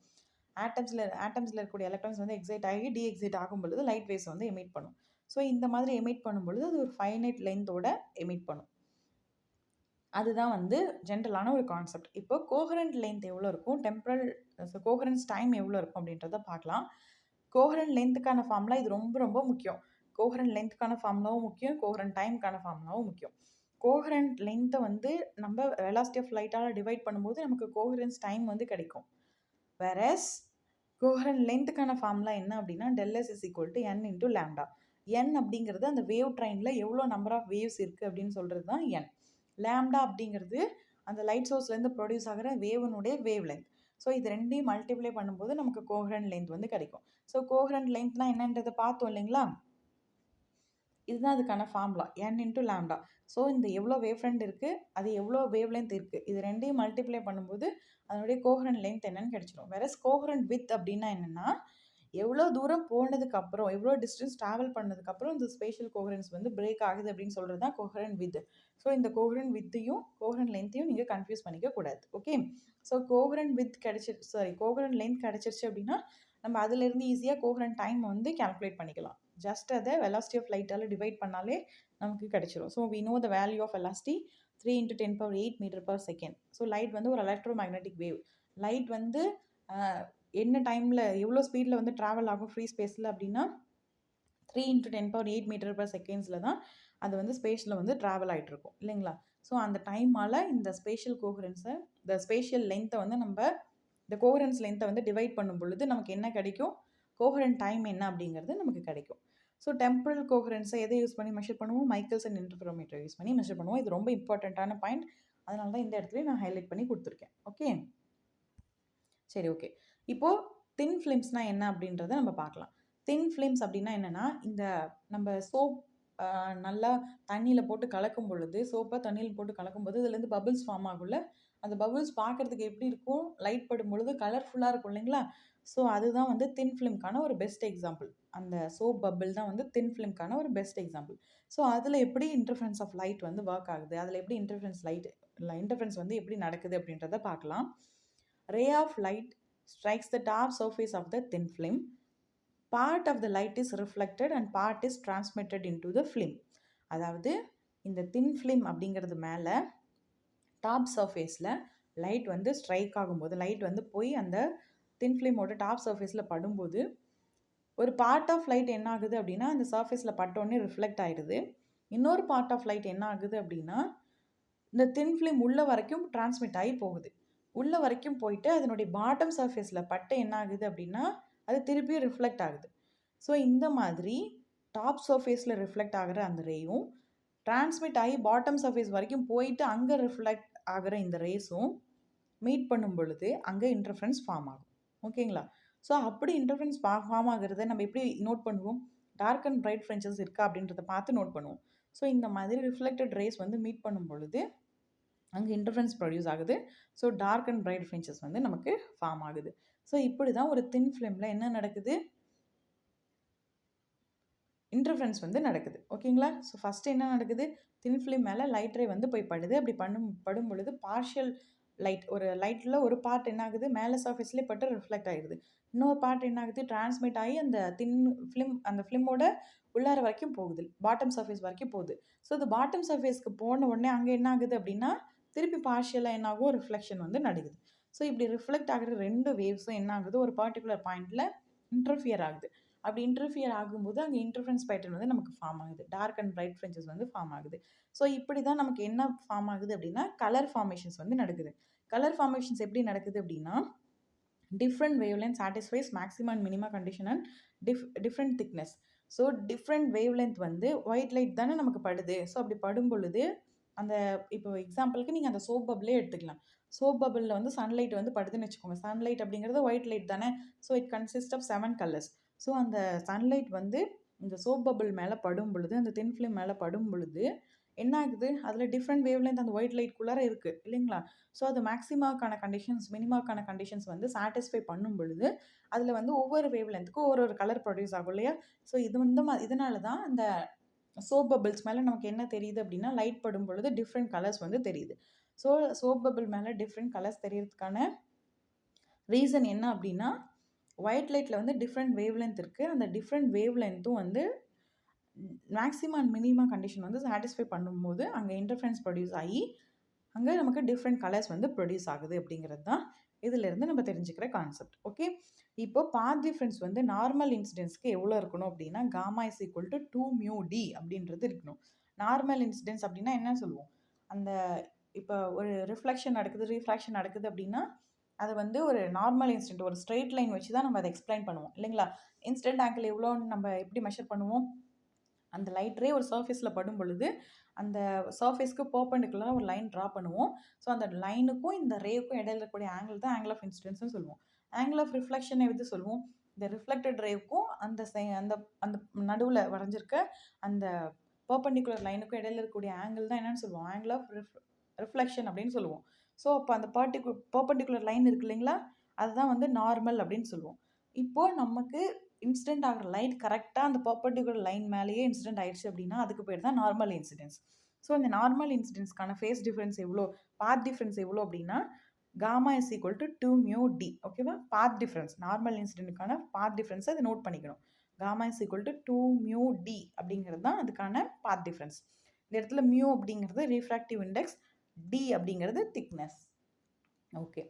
ஆட்டம்ஸில் இருக்கக்கூடிய எலக்ட்ரான்ஸ் வந்து எக்ஸைட் ஆகி டீஎக்ஸைட் ஆகும் பொழுது லைட் வேவ்ஸ் வந்து எமிட் பண்ணும். ஸோ இந்த மாதிரி எமிட் பண்ணும்பொழுது அது ஒரு ஃபைனைட் லென்த்தோட எமிட் பண்ணும். அதுதான் வந்து ஜென்ரலான ஒரு கான்செப்ட். இப்போ கோஹரண்ட் லென்த் எவ்வளோ இருக்கும், டெம்பரல் கோஹரன்ஸ் டைம் எவ்வளோ இருக்கும் அப்படின்றத பார்க்கலாம். கோஹரண்ட் லென்த்துக்கான ஃபார்முலா இது ரொம்ப ரொம்ப முக்கியம். கோஹரண்ட் லென்த்துக்கான ஃபார்முலாவும் முக்கியம், கோஹரண்ட் டைமுக்கான ஃபார்முலாவும் முக்கியம். கோஹரண்ட் லென்த்தை வந்து நம்ம வெலாசிட்டி ஆஃப் லைட்டால் டிவைட் பண்ணும்போது நமக்கு கோஹரன்ஸ் டைம் வந்து கிடைக்கும். வேறஸ் கோஹரண்ட் லென்த்துக்கான ஃபார்முலா என்ன அப்படின்னா ΔS is equal to n into lambda. n அப்படிங்கிறது அந்த வேவ் ட்ரைனில் எவ்வளோ நம்பர் ஆஃப் வேவ்ஸ் இருக்குது அப்படின்னு சொல்கிறது தான் n. லேம்டா அப்படிங்கிறது அந்த லைட் சோர்ஸ்லேருந்து ப்ரொடியூஸ் ஆகிற வேவனுடைய வேவ் லென்த். ஸோ இது ரெண்டையும் மல்டிப்ளை பண்ணும்போது நமக்கு கோஹரண்ட் லென்த் வந்து கிடைக்கும். ஸோ கோஹரண்ட் லென்த்னா என்னன்றதை பார்த்தோம் இல்லைங்களா. இதுதான் அதுக்கான formula n into lambda. So இந்த எவ்வளோ வேவ் ஃப்ரண்ட் இருக்குது, அது எவ்வளோ வேவ் லென்த் இருக்குது, இது ரெண்டையும் மல்டிப்ளை பண்ணும்போது அதனுடைய கோஹரண்ட் லென்த் என்னன்னு கிடைச்சிடும். வேற கோஹரண்ட் வித் அப்படின்னா என்னென்னா எவ்வளோ தூரம் போனதுக்கப்புறம், எவ்வளோ டிஸ்டன்ஸ் ட்ராவல் பண்ணதுக்கப்புறம் இந்த ஸ்பேஷியல் கோஹரன்ஸ் வந்து பிரேக் ஆகுது அப்படின்னு சொல்கிறது தான் கோஹரண்ட் வித். ஸோ இந்த கோஹரண்ட் வித்தையும் கோஹரண்ட் லென்த்தையும் நீங்கள் கன்ஃபியூஸ் பண்ணிக்க கூடாது. Okay. So coherent width coherent length கிடச்சிருச்சு அப்படின்னா நம்ம அதிலிருந்து ஈஸியாக கோஹரண்ட் டைம் வந்து கால்குலேட் பண்ணிக்கலாம். ஜஸ்ட் அதை வெலாசிட்டி ஆஃப் லைட்டால் டிவைட் பண்ணாலே நமக்கு கிடைச்சிரும். So we know the value of velocity 3 × 10⁸ metre per second. So light வந்து ஒரு எலக்ட்ரோ மேக்னெட்டிக் வேவ். லைட் வந்து என்ன டைமில் எவ்வளோ ஸ்பீடில் வந்து ட்ராவல் ஆகும் ஃப்ரீ ஸ்பேஸில் அப்படின்னா 3 × 10⁸ மீட்டர்/செகண்ட்ஸில் தான் அது வந்து ஸ்பேஸில் வந்து ட்ராவல் ஆகிட்ருக்கும் இல்லைங்களா. ஸோ அந்த டைமால் இந்த ஸ்பேஷியல் கோஹரன்ஸை, இந்த ஸ்பேஷியல் லென்த்தை வந்து நம்ம இந்த கோஹரன்ஸ் லென்த்தை வந்து டிவைட் பண்ணும் பொழுது நமக்கு என்ன கிடைக்கும், கோஹரண்ட் டைம் என்ன அப்படிங்கிறது நமக்கு கிடைக்கும். ஸோ டெம்பரல் கோஹரன்ஸை எதை யூஸ் பண்ணி மெஷர் பண்ணுவோம், மைக்கேல்சன் இன்டர்ஃபெரோமீட்டர் யூஸ் பண்ணி மெஷர் பண்ணுவோம். இது ரொம்ப இம்பார்ட்டண்ட்டான பாயிண்ட், அதனால தான் இந்த இடத்துல நான் ஹைலைட் பண்ணி கொடுத்துருக்கேன். ஓகே, சரி, ஓகே. இப்போது தின் ஃபிலிம்ஸ்னால் என்ன அப்படின்றத நம்ம பார்க்கலாம். தின் ஃபிலிம்ஸ் அப்படின்னா என்னென்னா, இந்த நம்ம சோப் நல்லா தண்ணியில் போட்டு கலக்கும் பொழுது, சோப்பை தண்ணியில் போட்டு கலக்கும்போது இதுலேருந்து பபிள்ஸ் ஃபார்ம் ஆகும்ல. அந்த பபிள்ஸ் பார்க்குறதுக்கு எப்படி இருக்கும், லைட் படும் பொழுது கலர்ஃபுல்லாக இருக்கும் இல்லைங்களா. ஸோ அதுதான் வந்து தின் ஃபிலிம்க்கான ஒரு பெஸ்ட் எக்ஸாம்பிள். அந்த சோப் பபிள் தான் வந்து தின் ஃபிலிம்க்கான ஒரு பெஸ்ட் எக்ஸாம்பிள். ஸோ அதில் எப்படி இன்டர்ஃபரன்ஸ் ஆஃப் லைட் வந்து ஒர்க் ஆகுது, அதில் எப்படி இன்டர்ஃபரன்ஸ் வந்து எப்படி நடக்குது அப்படின்றத பார்க்கலாம். Ray of light strikes the top surface of the thin film. Part of the light is reflected and part is transmitted into the film. அதாவது இந்த தின் ஃபிலிம் அப்படிங்கிறது மேலே டாப் சர்ஃபேஸில் லைட் வந்து ஸ்ட்ரைக் ஆகும்போது, லைட் வந்து போய் அந்த தின் ஃபிலிமோட டாப் சர்ஃபேஸில் படும்போது ஒரு பார்ட் ஆஃப் லைட் என்ன ஆகுது அப்படின்னா அந்த சர்ஃபேஸில் பட்டோடனே ரிஃப்ளெக்ட் ஆகிடுது. இன்னொரு பார்ட் ஆஃப் லைட் என்ன ஆகுது அப்படின்னா இந்த தின் ஃபிலிம் உள்ள வரைக்கும் டிரான்ஸ்மிட் ஆகி போகுது. உள்ள வரைக்கும் போயிட்டு அதனுடைய பாட்டம் சர்ஃபேஸில் பட்டு என்ன ஆகுது அப்படின்னா அது திருப்பி ரிஃப்ளெக்ட் ஆகுது. ஸோ இந்த மாதிரி டாப் சர்ஃபேஸில் ரிஃப்ளெக்ட் ஆகிற அந்த ரேயும் டிரான்ஸ்மிட் ஆகி பாட்டம் சர்ஃபேஸ் வரைக்கும் போயிட்டு அங்கே ரிஃப்ளெக்ட் ஆகிற இந்த ரேஸும் மீட் பண்ணும் பொழுது அங்கே இன்டர்ஃபரன்ஸ் ஃபார்ம் ஆகும். ஓகேங்களா. ஸோ அப்படி இன்டர்ஃபரன்ஸ் ஃபார்ம் ஆகிறத நம்ம எப்படி நோட் பண்ணுவோம், டார்க் அண்ட் பிரைட் ஃப்ரென்ச்சஸ் இருக்கா அப்படின்றத பார்த்து நோட் பண்ணுவோம். ஸோ இந்த மாதிரி ரிஃப்ளெக்டட் ரேஸ் வந்து மீட் பண்ணும் பொழுது அங்கே இன்டர்ஃபரன்ஸ் ப்ரொடியூஸ் ஆகுது. ஸோ டார்க் அண்ட் பிரைட் ஃப்ரென்ச்சஸ் வந்து நமக்கு ஃபார்ம் ஆகுது. ஸோ இப்படி தான் ஒரு தின் ஃபிலிமில் என்ன நடக்குது, இன்டர்ஃபரன்ஸ் வந்து நடக்குது. ஓகேங்களா. ஸோ ஃபஸ்ட்டு என்ன நடக்குது, தின் ஃபிலிம் மேலே லைட் ரே வந்து போய் படுது. அப்படி படும் பொழுது பார்ஷியல் லைட், ஒரு லைட்டில் ஒரு பார்ட் என்ன ஆகுது மேலே சர்ஃபேஸ்லேயே பட்டு ரிஃப்ளெக்ட் ஆகிடுது. இன்னொரு பார்ட் என்ன ஆகுது டிரான்ஸ்மிட் ஆகி அந்த தின் ஃபிலிம் அந்த ஃபிலிமோட உள்ளார வரைக்கும் போகுது, பாட்டம் சர்ஃபேஸ் வரைக்கும் போகுது. ஸோ அது பாட்டம் சர்ஃபேஸ்க்கு போன உடனே அங்கே என்ன ஆகுது அப்படின்னா திருப்பி பார்ஷியலாக என்ன ஆகும், ரிஃப்ளெக்ஷன் வந்து நடக்குது. ஸோ இப்படி ரிஃப்ளெக்ட் ஆகிற ரெண்டு வேவ்ஸும் என்ன ஆகுது ஒரு பர்டிகுலர் பாயிண்டில் இன்டர்ஃபியர் ஆகுது. அப்படி இன்டர்ஃபியர் ஆகும்போது அங்கே இன்டர்ஃபரன்ஸ் பேட்டர்ன் வந்து நமக்கு ஃபார்ம் ஆகுது. டார்க் அண்ட் பிரைட் ஃப்ரிஞ்சஸ் வந்து ஃபார்ம் ஆகுது. ஸோ இப்படி தான் நமக்கு என்ன ஃபார்ம் ஆகுது அப்படின்னா கலர் ஃபார்மேஷன்ஸ் வந்து நடக்குது. கலர் ஃபார்மேஷன்ஸ் எப்படி நடக்குது அப்படின்னா different wavelength satisfies maximum and minima condition and different thickness. So different wavelength வந்து ஒயிட் லைட் தானே நமக்கு படுது. ஸோ அப்படி படும் பொழுது அந்த இப்போ எக்ஸாம்பிளுக்கு நீங்கள் அந்த சோப் பபிளே எடுத்துக்கலாம். சோப் பபிளில் வந்து சன்லைட் வந்து படுதுன்னு வச்சுக்கோங்க. சன்லைட் அப்படிங்கிறது ஒயிட் லைட் தானே. So it consist of 7 colours. So அந்த சன்லைட் வந்து இந்த சோப் பபிள் மேலே படும் பொழுது, அந்த தின் ஃபிலிம் மேலே படும் பொழுது என்ன ஆகுது, அதில் டிஃப்ரெண்ட் வேவ்லென்த் அந்த ஒயிட் லைட்குள்ளார இருக்குது இல்லைங்களா. ஸோ அது மேக்ஸிமாக்கான கண்டிஷன்ஸ் மினிமாக்கான கண்டிஷன்ஸ் வந்து சாட்டிஸ்ஃபை பண்ணும் பொழுது அதில் வந்து ஒவ்வொரு வேவ்லென்த்துக்கும் ஒரு கலர் ப்ரொடியூஸ் ஆகும் இல்லையா. ஸோ இது வந்து இதனால தான் அந்த சோப் பபிள்ஸ் மேலே நமக்கு என்ன தெரியுது அப்படின்னா லைட் படும் பொழுது டிஃப்ரெண்ட் கலர்ஸ் வந்து தெரியுது. ஸோ சோப் பபிள் மேலே டிஃப்ரெண்ட் கலர்ஸ் தெரியறதுக்கான ரீசன் என்ன அப்படின்னா ஒயிட் லைட்டில் வந்து டிஃப்ரெண்ட் வேவ்லென்த் இருக்குது. அந்த டிஃப்ரெண்ட் வேவ்லென்த்தும் வந்து மேக்ஸிமம் அண்ட் மினிமம் கண்டிஷன் வந்து சாட்டிஸ்ஃபை பண்ணும்போது அங்கே இன்டர்ஃபரன்ஸ் ப்ரொடியூஸ் ஆகி அங்கே நமக்கு டிஃப்ரெண்ட் கலர்ஸ் வந்து ப்ரொடியூஸ் ஆகுது அப்படிங்கிறது தான் இதிலேருந்து நம்ம தெரிஞ்சுக்கிற கான்செப்ட். ஓகே, இப்போ பாத் டிஃப்ரென்ஸ் வந்து நார்மல் இன்சிடென்ஸ்க்கு எவ்வளோ இருக்கணும் அப்படின்னா gamma is equal to 2μd அப்படின்றது இருக்கணும். நார்மல் இன்சிடென்ஸ் அப்படின்னா என்ன சொல்லுவோம், அந்த இப்போ ஒரு ரிஃப்ளெக்ஷன் நடக்குது ரீஃப்ராக்ஷன் நடக்குது அப்படின்னா அதை வந்து ஒரு நார்மல் இன்சிடென்ட் ஒரு ஸ்ட்ரெயிட் லைன் வச்சு தான் நம்ம அதை எக்ஸ்பிளைன் பண்ணுவோம் இல்லைங்களா. இன்சிடென்ட் ஆங்கிள் எவ்வளோன்னு நம்ம எப்படி மெஷர் பண்ணுவோம், அந்த லைட் ரே ஒரு சர்ஃபேஸில் படும் பொழுது அந்த சர்ஃபேஸ்க்கு பர்பெண்டிகுலராக ஒரு லைன் ட்ரா பண்ணுவோம். ஸோ அந்த லைனுக்கும் இந்த ரேவுக்கும் இடையில இருக்கக்கூடிய ஆங்கிள் தான் ஆங்கிள் ஆஃப் இன்சிடென்ஸ்னு சொல்லுவோம். ஆங்கிள் ஆஃப் ரிஃப்ளெக்ஷனை எது சொல்லுவோம், இந்த ரிஃப்ளெக்டட் ரேவுக்கும் அந்த அந்த அந்த நடுவில் வரைஞ்சிருக்க அந்த பர்பெண்டிகுலர் லைனுக்கும் இடையில இருக்கக்கூடிய ஆங்கிள் தான் என்னென்னு சொல்லுவோம், ஆங்கிள் ஆஃப் ரிஃப்ளெக்ஷன் அப்படின்னு சொல்லுவோம். ஸோ அப்போ அந்த பர்பெண்டிகுலர் லைன் இருக்கு இல்லைங்களா, அதுதான் வந்து நார்மல் அப்படின்னு சொல்லுவோம். இப்போது நமக்கு இன்சிடென்ட் ஆகிற லைட் கரெக்டாக அந்த பர்பெண்டிகுலர் லைன் மேலேயே இன்சிடென்ட் ஆயிடுச்சு அப்படின்னா அதுக்கு பேர் தான் நார்மல் இன்சிடென்ஸ். ஸோ இந்த நார்மல் இன்சிடென்ஸ்க்கான ஃபேஸ் டிஃப்ரென்ஸ் எவ்வளோ, பாத் டிஃப்ரென்ஸ் எவ்வளோ அப்படின்னா gamma is equal to 2μd. ஓகேவா, பாத் டிஃப்ரென்ஸ் நார்மல் இன்சிடென்ட்டுக்கான பாத் டிஃப்ரென்ஸை அதை நோட் பண்ணிக்கணும். Gamma is equal to 2μd அப்படிங்கிறது தான் அதுக்கான பாத் டிஃப்ரென்ஸ். இந்த இடத்துல மியூ அப்படிங்கிறது ரீஃப்ராக்டிவ் இண்டெக்ஸ், டி அப்படிங்கிறது திக்னஸ். ஓகே,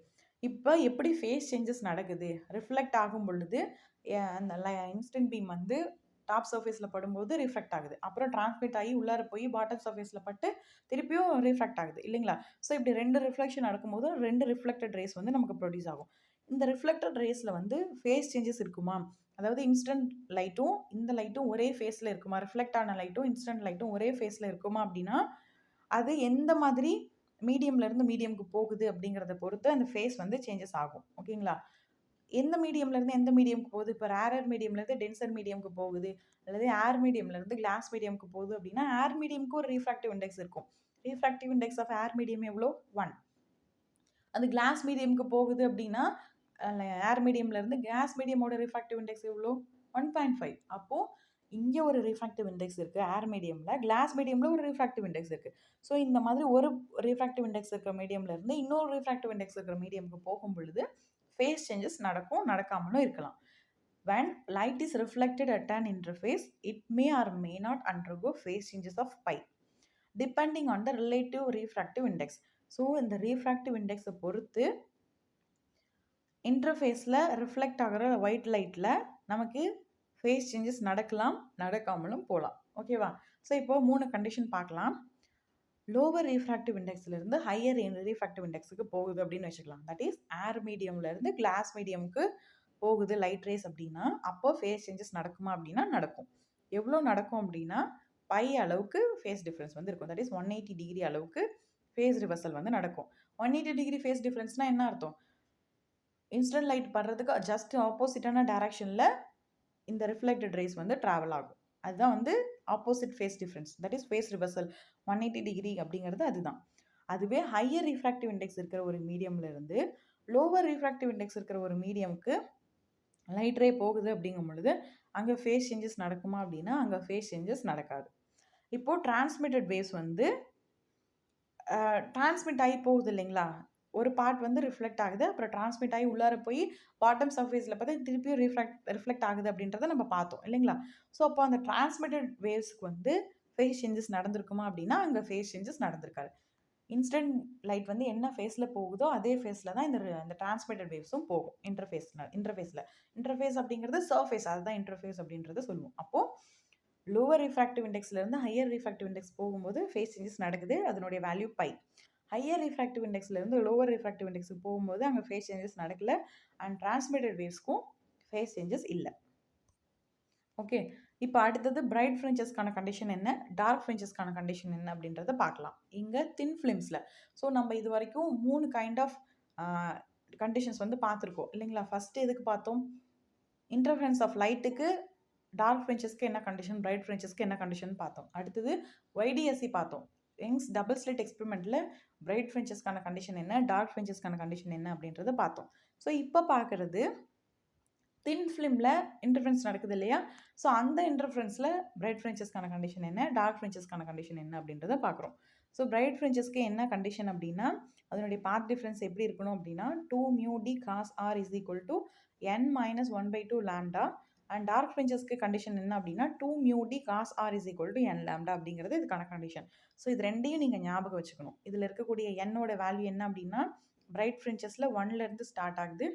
இப்போ எப்படி ஃபேஸ் சேஞ்சஸ் நடக்குது, ரிஃப்ளெக்ட் ஆகும் பொழுது அந்த இன்ஸ்டன்ட் பீம் வந்து டாப் சர்ஃபேஸில் படும்போது ரிஃப்ளெக்ட் ஆகுது, அப்புறம் டிரான்ஸ்மிட் ஆகி உள்ளார போய் பாட்டம் சர்ஃபேஸில் பட்டு திருப்பியும் ரிஃப்ளெக்ட் ஆகுது இல்லைங்களா. ஸோ இப்படி 2 ரிஃப்ளெக்ஷன் நடக்கும்போது 2 ரிஃப்ளெக்டட் ரேஸ் வந்து நமக்கு ப்ரொடியூஸ் ஆகும். இந்த ரிஃப்ளெக்டட் ரேஸில் வந்து ஃபேஸ் சேஞ்சஸ் இருக்குமா, அதாவது இன்ஸ்டன்ட் லைட்டும் இந்த லைட்டும் ஒரே ஃபேஸில் இருக்குமா, ரிஃப்ளெக்ட் ஆன லைட்டும் இன்ஸ்டன்ட் லைட்டும் ஒரே ஃபேஸில் இருக்குமா அப்படின்னா அது எந்த மாதிரி மீடியம்லேருந்து மீடியம்க்கு போகுது அப்படிங்கிறத பொறுத்து அந்த ஃபேஸ் வந்து சேஞ்சஸ் ஆகும். ஓகேங்களா, எந்த மீடியம்லேருந்து எந்த மீடியம்க்கு போகுது, இப்போ ரேரர் மீடியம்லேருந்து டென்சர் மீடியம்க்கு போகுது அல்லது ஏர் மீடியம்லேருந்து கிளாஸ் மீடியம்க்கு போகுது அப்படின்னா ஏர் மீடியம்க்கு ஒரு ரீஃப்ராக்டிவ் இண்டெக்ஸ் இருக்கும். Refractive index of air medium எவ்வளோ, 1. அது கிளாஸ் மீடியம்க்கு போகுது அப்படின்னா ஏர் மீடியம்லேருந்து கிளாஸ் மீடியமோட ரீஃப்ராக்டிவ் இண்டெக்ஸ் எவ்வளோ, 1.5. அப்போது இங்கே ஒரு ரீஃப்ராக்டிவ் இண்டெக்ஸ் இருக்குது ஏர் மீடியமில், கிளாஸ் மீடியமில் ஒரு ரீஃப்ராக்டிவ் இண்டெக்ஸ் இருக்குது. ஸோ இந்த மாதிரி ஒரு ரீஃப்ராக்டிவ் இண்டெக்ஸ் இருக்கிற மீடியம்லேருந்து இன்னொரு ரீஃப்ராக்டிவ் இண்டெக்ஸ் இருக்கிற மீடியம்க்கு போகும் பொழுது ஃபேஸ் சேஞ்சஸ் நடக்கும், நடக்காமலும் இருக்கலாம். When light is reflected at an interface, it may or may not undergo phase changes of pi, depending on the relative refractive index. So இந்த ரீஃப்ராக்டிவ் இண்டெக்ஸை பொறுத்து இன்டர்ஃபேஸில் reflect ஆகிற ஒயிட் லைட்டில் நமக்கு ஃபேஸ் சேஞ்சஸ் நடக்கலாம், நடக்காமலும் போகலாம். ஓகேவா, ஸோ இப்போ 3 கண்டிஷன் பார்க்கலாம். லோவர் ரீஃப்ராக்டிவ் இண்டெக்ஸ்லேருந்து ஹையர் ரீஃப்ராக்டிவ் இண்டெக்ஸுக்கு போகுது அப்படின்னு வச்சுக்கலாம். தட் இஸ் ஏர் மீடியம்லேருந்து கிளாஸ் மீடியமுக்கு போகுது லைட் ரேஸ் அப்படின்னா அப்போ ஃபேஸ் சேஞ்சஸ் நடக்குமா அப்படின்னா நடக்கும். எவ்வளோ நடக்கும் அப்படின்னா பை அளவுக்கு ஃபேஸ் டிஃப்ரென்ஸ் வந்து இருக்கும். தட் இஸ் 180 டிகிரி அளவுக்கு ஃபேஸ் ரிவர்சல் வந்து நடக்கும். 180 டிகிரி ஃபேஸ் டிஃப்ரென்ஸ்னால் என்ன அர்த்தம், இன்சிடென்ட் லைட் படுறதுக்கு ஜஸ்ட் ஆப்போசிட்டான டைரக்ஷனில் இந்த ரிஃப்ளெக்டட் ரேஸ் வந்து ட்ராவல் ஆகும். அதுதான் வந்து opposite phase difference, that is phase reversal 180 degree அப்படிங்கிறது அதுதான். அதுவே ஹையர் ரீஃப்ராக்டிவ் இண்டெக்ஸ் இருக்கிற ஒரு மீடியம்லேருந்து லோவர் ரீஃப்ராக்டிவ் இண்டெக்ஸ் இருக்கிற ஒரு மீடியமுக்கு லைட் ரே போகுது அப்படிங்கும் பொழுது அங்கே ஃபேஸ் சேஞ்சஸ் நடக்குமா அப்படின்னா அங்கே ஃபேஸ் சேஞ்சஸ் நடக்காது. இப்போது டிரான்ஸ்மிட்டட் வேவ்ஸ் வந்து டிரான்ஸ்மிட் ஆகி போகுது இல்லைங்களா, ஒரு பார்ட் வந்து ரிஃப்ளெக்ட் ஆகுது, அப்புறம் டிரான்ஸ்மிட் ஆகி உள்ளார போய் பாட்டம் சர்ஃபேஸில் பார்த்தா திருப்பியும் ரிஃப்ளெக்ட் ஆகுது அப்படின்றத நம்ம பார்த்தோம் இல்லைங்களா. ஸோ அப்போ அந்த டிரான்ஸ்மிட்டட் வேவ்ஸ்க்கு வந்து ஃபேஸ் சேஞ்சஸ் நடந்திருக்குமா அப்படின்னா அங்கே ஃபேஸ் சேஞ்சஸ் நடந்திருக்காது. இன்சிடென்ட் லைட் வந்து என்ன ஃபேஸில் போகுதோ அதே ஃபேஸில் தான் இந்த டிரான்ஸ்மிட்டட் வேவ்ஸும் போகும் இன்டர்ஃபேஸ் அப்படிங்கிறது சர்ஃபேஸ், அதுதான் இன்டர்ஃபேஸ் அப்படின்றத சொல்லுவோம். அப்போது லோவர் ரிஃப்ராக்டிவ் இண்டெக்ஸ்லேருந்து ஹையர் ரிஃப்ராக்டிவ் இண்டெக்ஸ் போகும்போது ஃபேஸ் சேஞ்சஸ் நடக்குது, அதனுடைய வேல்யூ பை. ஹையர் ரிஃப்ராக்டிவ் இண்டெக்ஸ்லேருந்து லோவர் ரிஃப்ராக்டிவ் இண்டெக்ஸுக்கு போகும்போது அங்கே ஃபேஸ் சேஞ்சஸ் நடக்கல, அண்ட் டிரான்ஸ்மிட்டட் வேவ்ஸ்க்கும் ஃபேஸ் சேஞ்சஸ் இல்லை. ஓகே, இப்போ அடுத்தது பிரைட் ஃப்ரிஞ்சஸ்க்கான கண்டிஷன் என்ன, டார்க் ஃப்ரிஞ்சஸ்க்கான கண்டிஷன் என்ன அப்படின்றத பார்க்கலாம். இங்கே தின் ஃபிலிம்ஸில் நம்ம இது வரைக்கும் 3 கைண்ட் ஆஃப் கண்டிஷன்ஸ் வந்து பார்த்துருக்கோம் இல்லைங்களா. ஃபஸ்ட்டு எதுக்கு பார்த்தோம், இன்டர்ஃபரன்ஸ் ஆஃப் லைட்டுக்கு டார்க் ஃப்ரிஞ்சஸ்க்கு என்ன கண்டிஷன், பிரைட் ஃப்ரிஞ்சஸ்க்கு என்ன கண்டிஷன் பார்த்தோம். அடுத்தது YDSC பார்த்தோம். யங்ஸ் டபுள் ஸ்லிட் எக்ஸ்பெரிமெண்ட்டில் பிரைட் ஃப்ரிஞ்சஸ்க்கான கண்டிஷன் என்ன, டார்க் ஃப்ரிஞ்சஸ்க்கான கண்டிஷன் என்ன அப்படின்றத பார்த்தோம். ஸோ இப்போ பார்க்குறது தின் ஃபிலிமில் இன்டர்ஃபரன்ஸ் நடக்குது இல்லையா. ஸோ அந்த இன்டர்ஃபரன்ஸில் பிரைட் ஃப்ரிஞ்சஸ்க்கான கண்டிஷன் என்ன, டார்க் ஃப்ரிஞ்சஸ்க்கான கண்டிஷன் என்ன அப்படின்றத பார்க்குறோம். ஸோ பிரைட் ஃப்ரிஞ்சஸ்க்கு என்ன கண்டிஷன் அப்படின்னா அதனுடைய பாத் டிஃப்ரென்ஸ் எப்படி இருக்கணும் அப்படின்னா 2μd cos r is equal to n minus 1/2 lambda. And dark ஃப்ரிஞ்சஸ்க்கு கண்டிஷன் என்ன அப்படின்னா 2μd cos r is equal to n lambda அப்படிங்கிறது இதுக்கான கண்டிஷன். ஸோ இது ரெண்டையும் நீங்கள் ஞாபகம் வச்சுக்கணும். இதில் இருக்கக்கூடிய என்னோட வேல்யூ என்ன அப்படின்னா பிரைட் ஃப்ரிஞ்சஸில் 1லேருந்து ஸ்டார்ட் ஆகுது,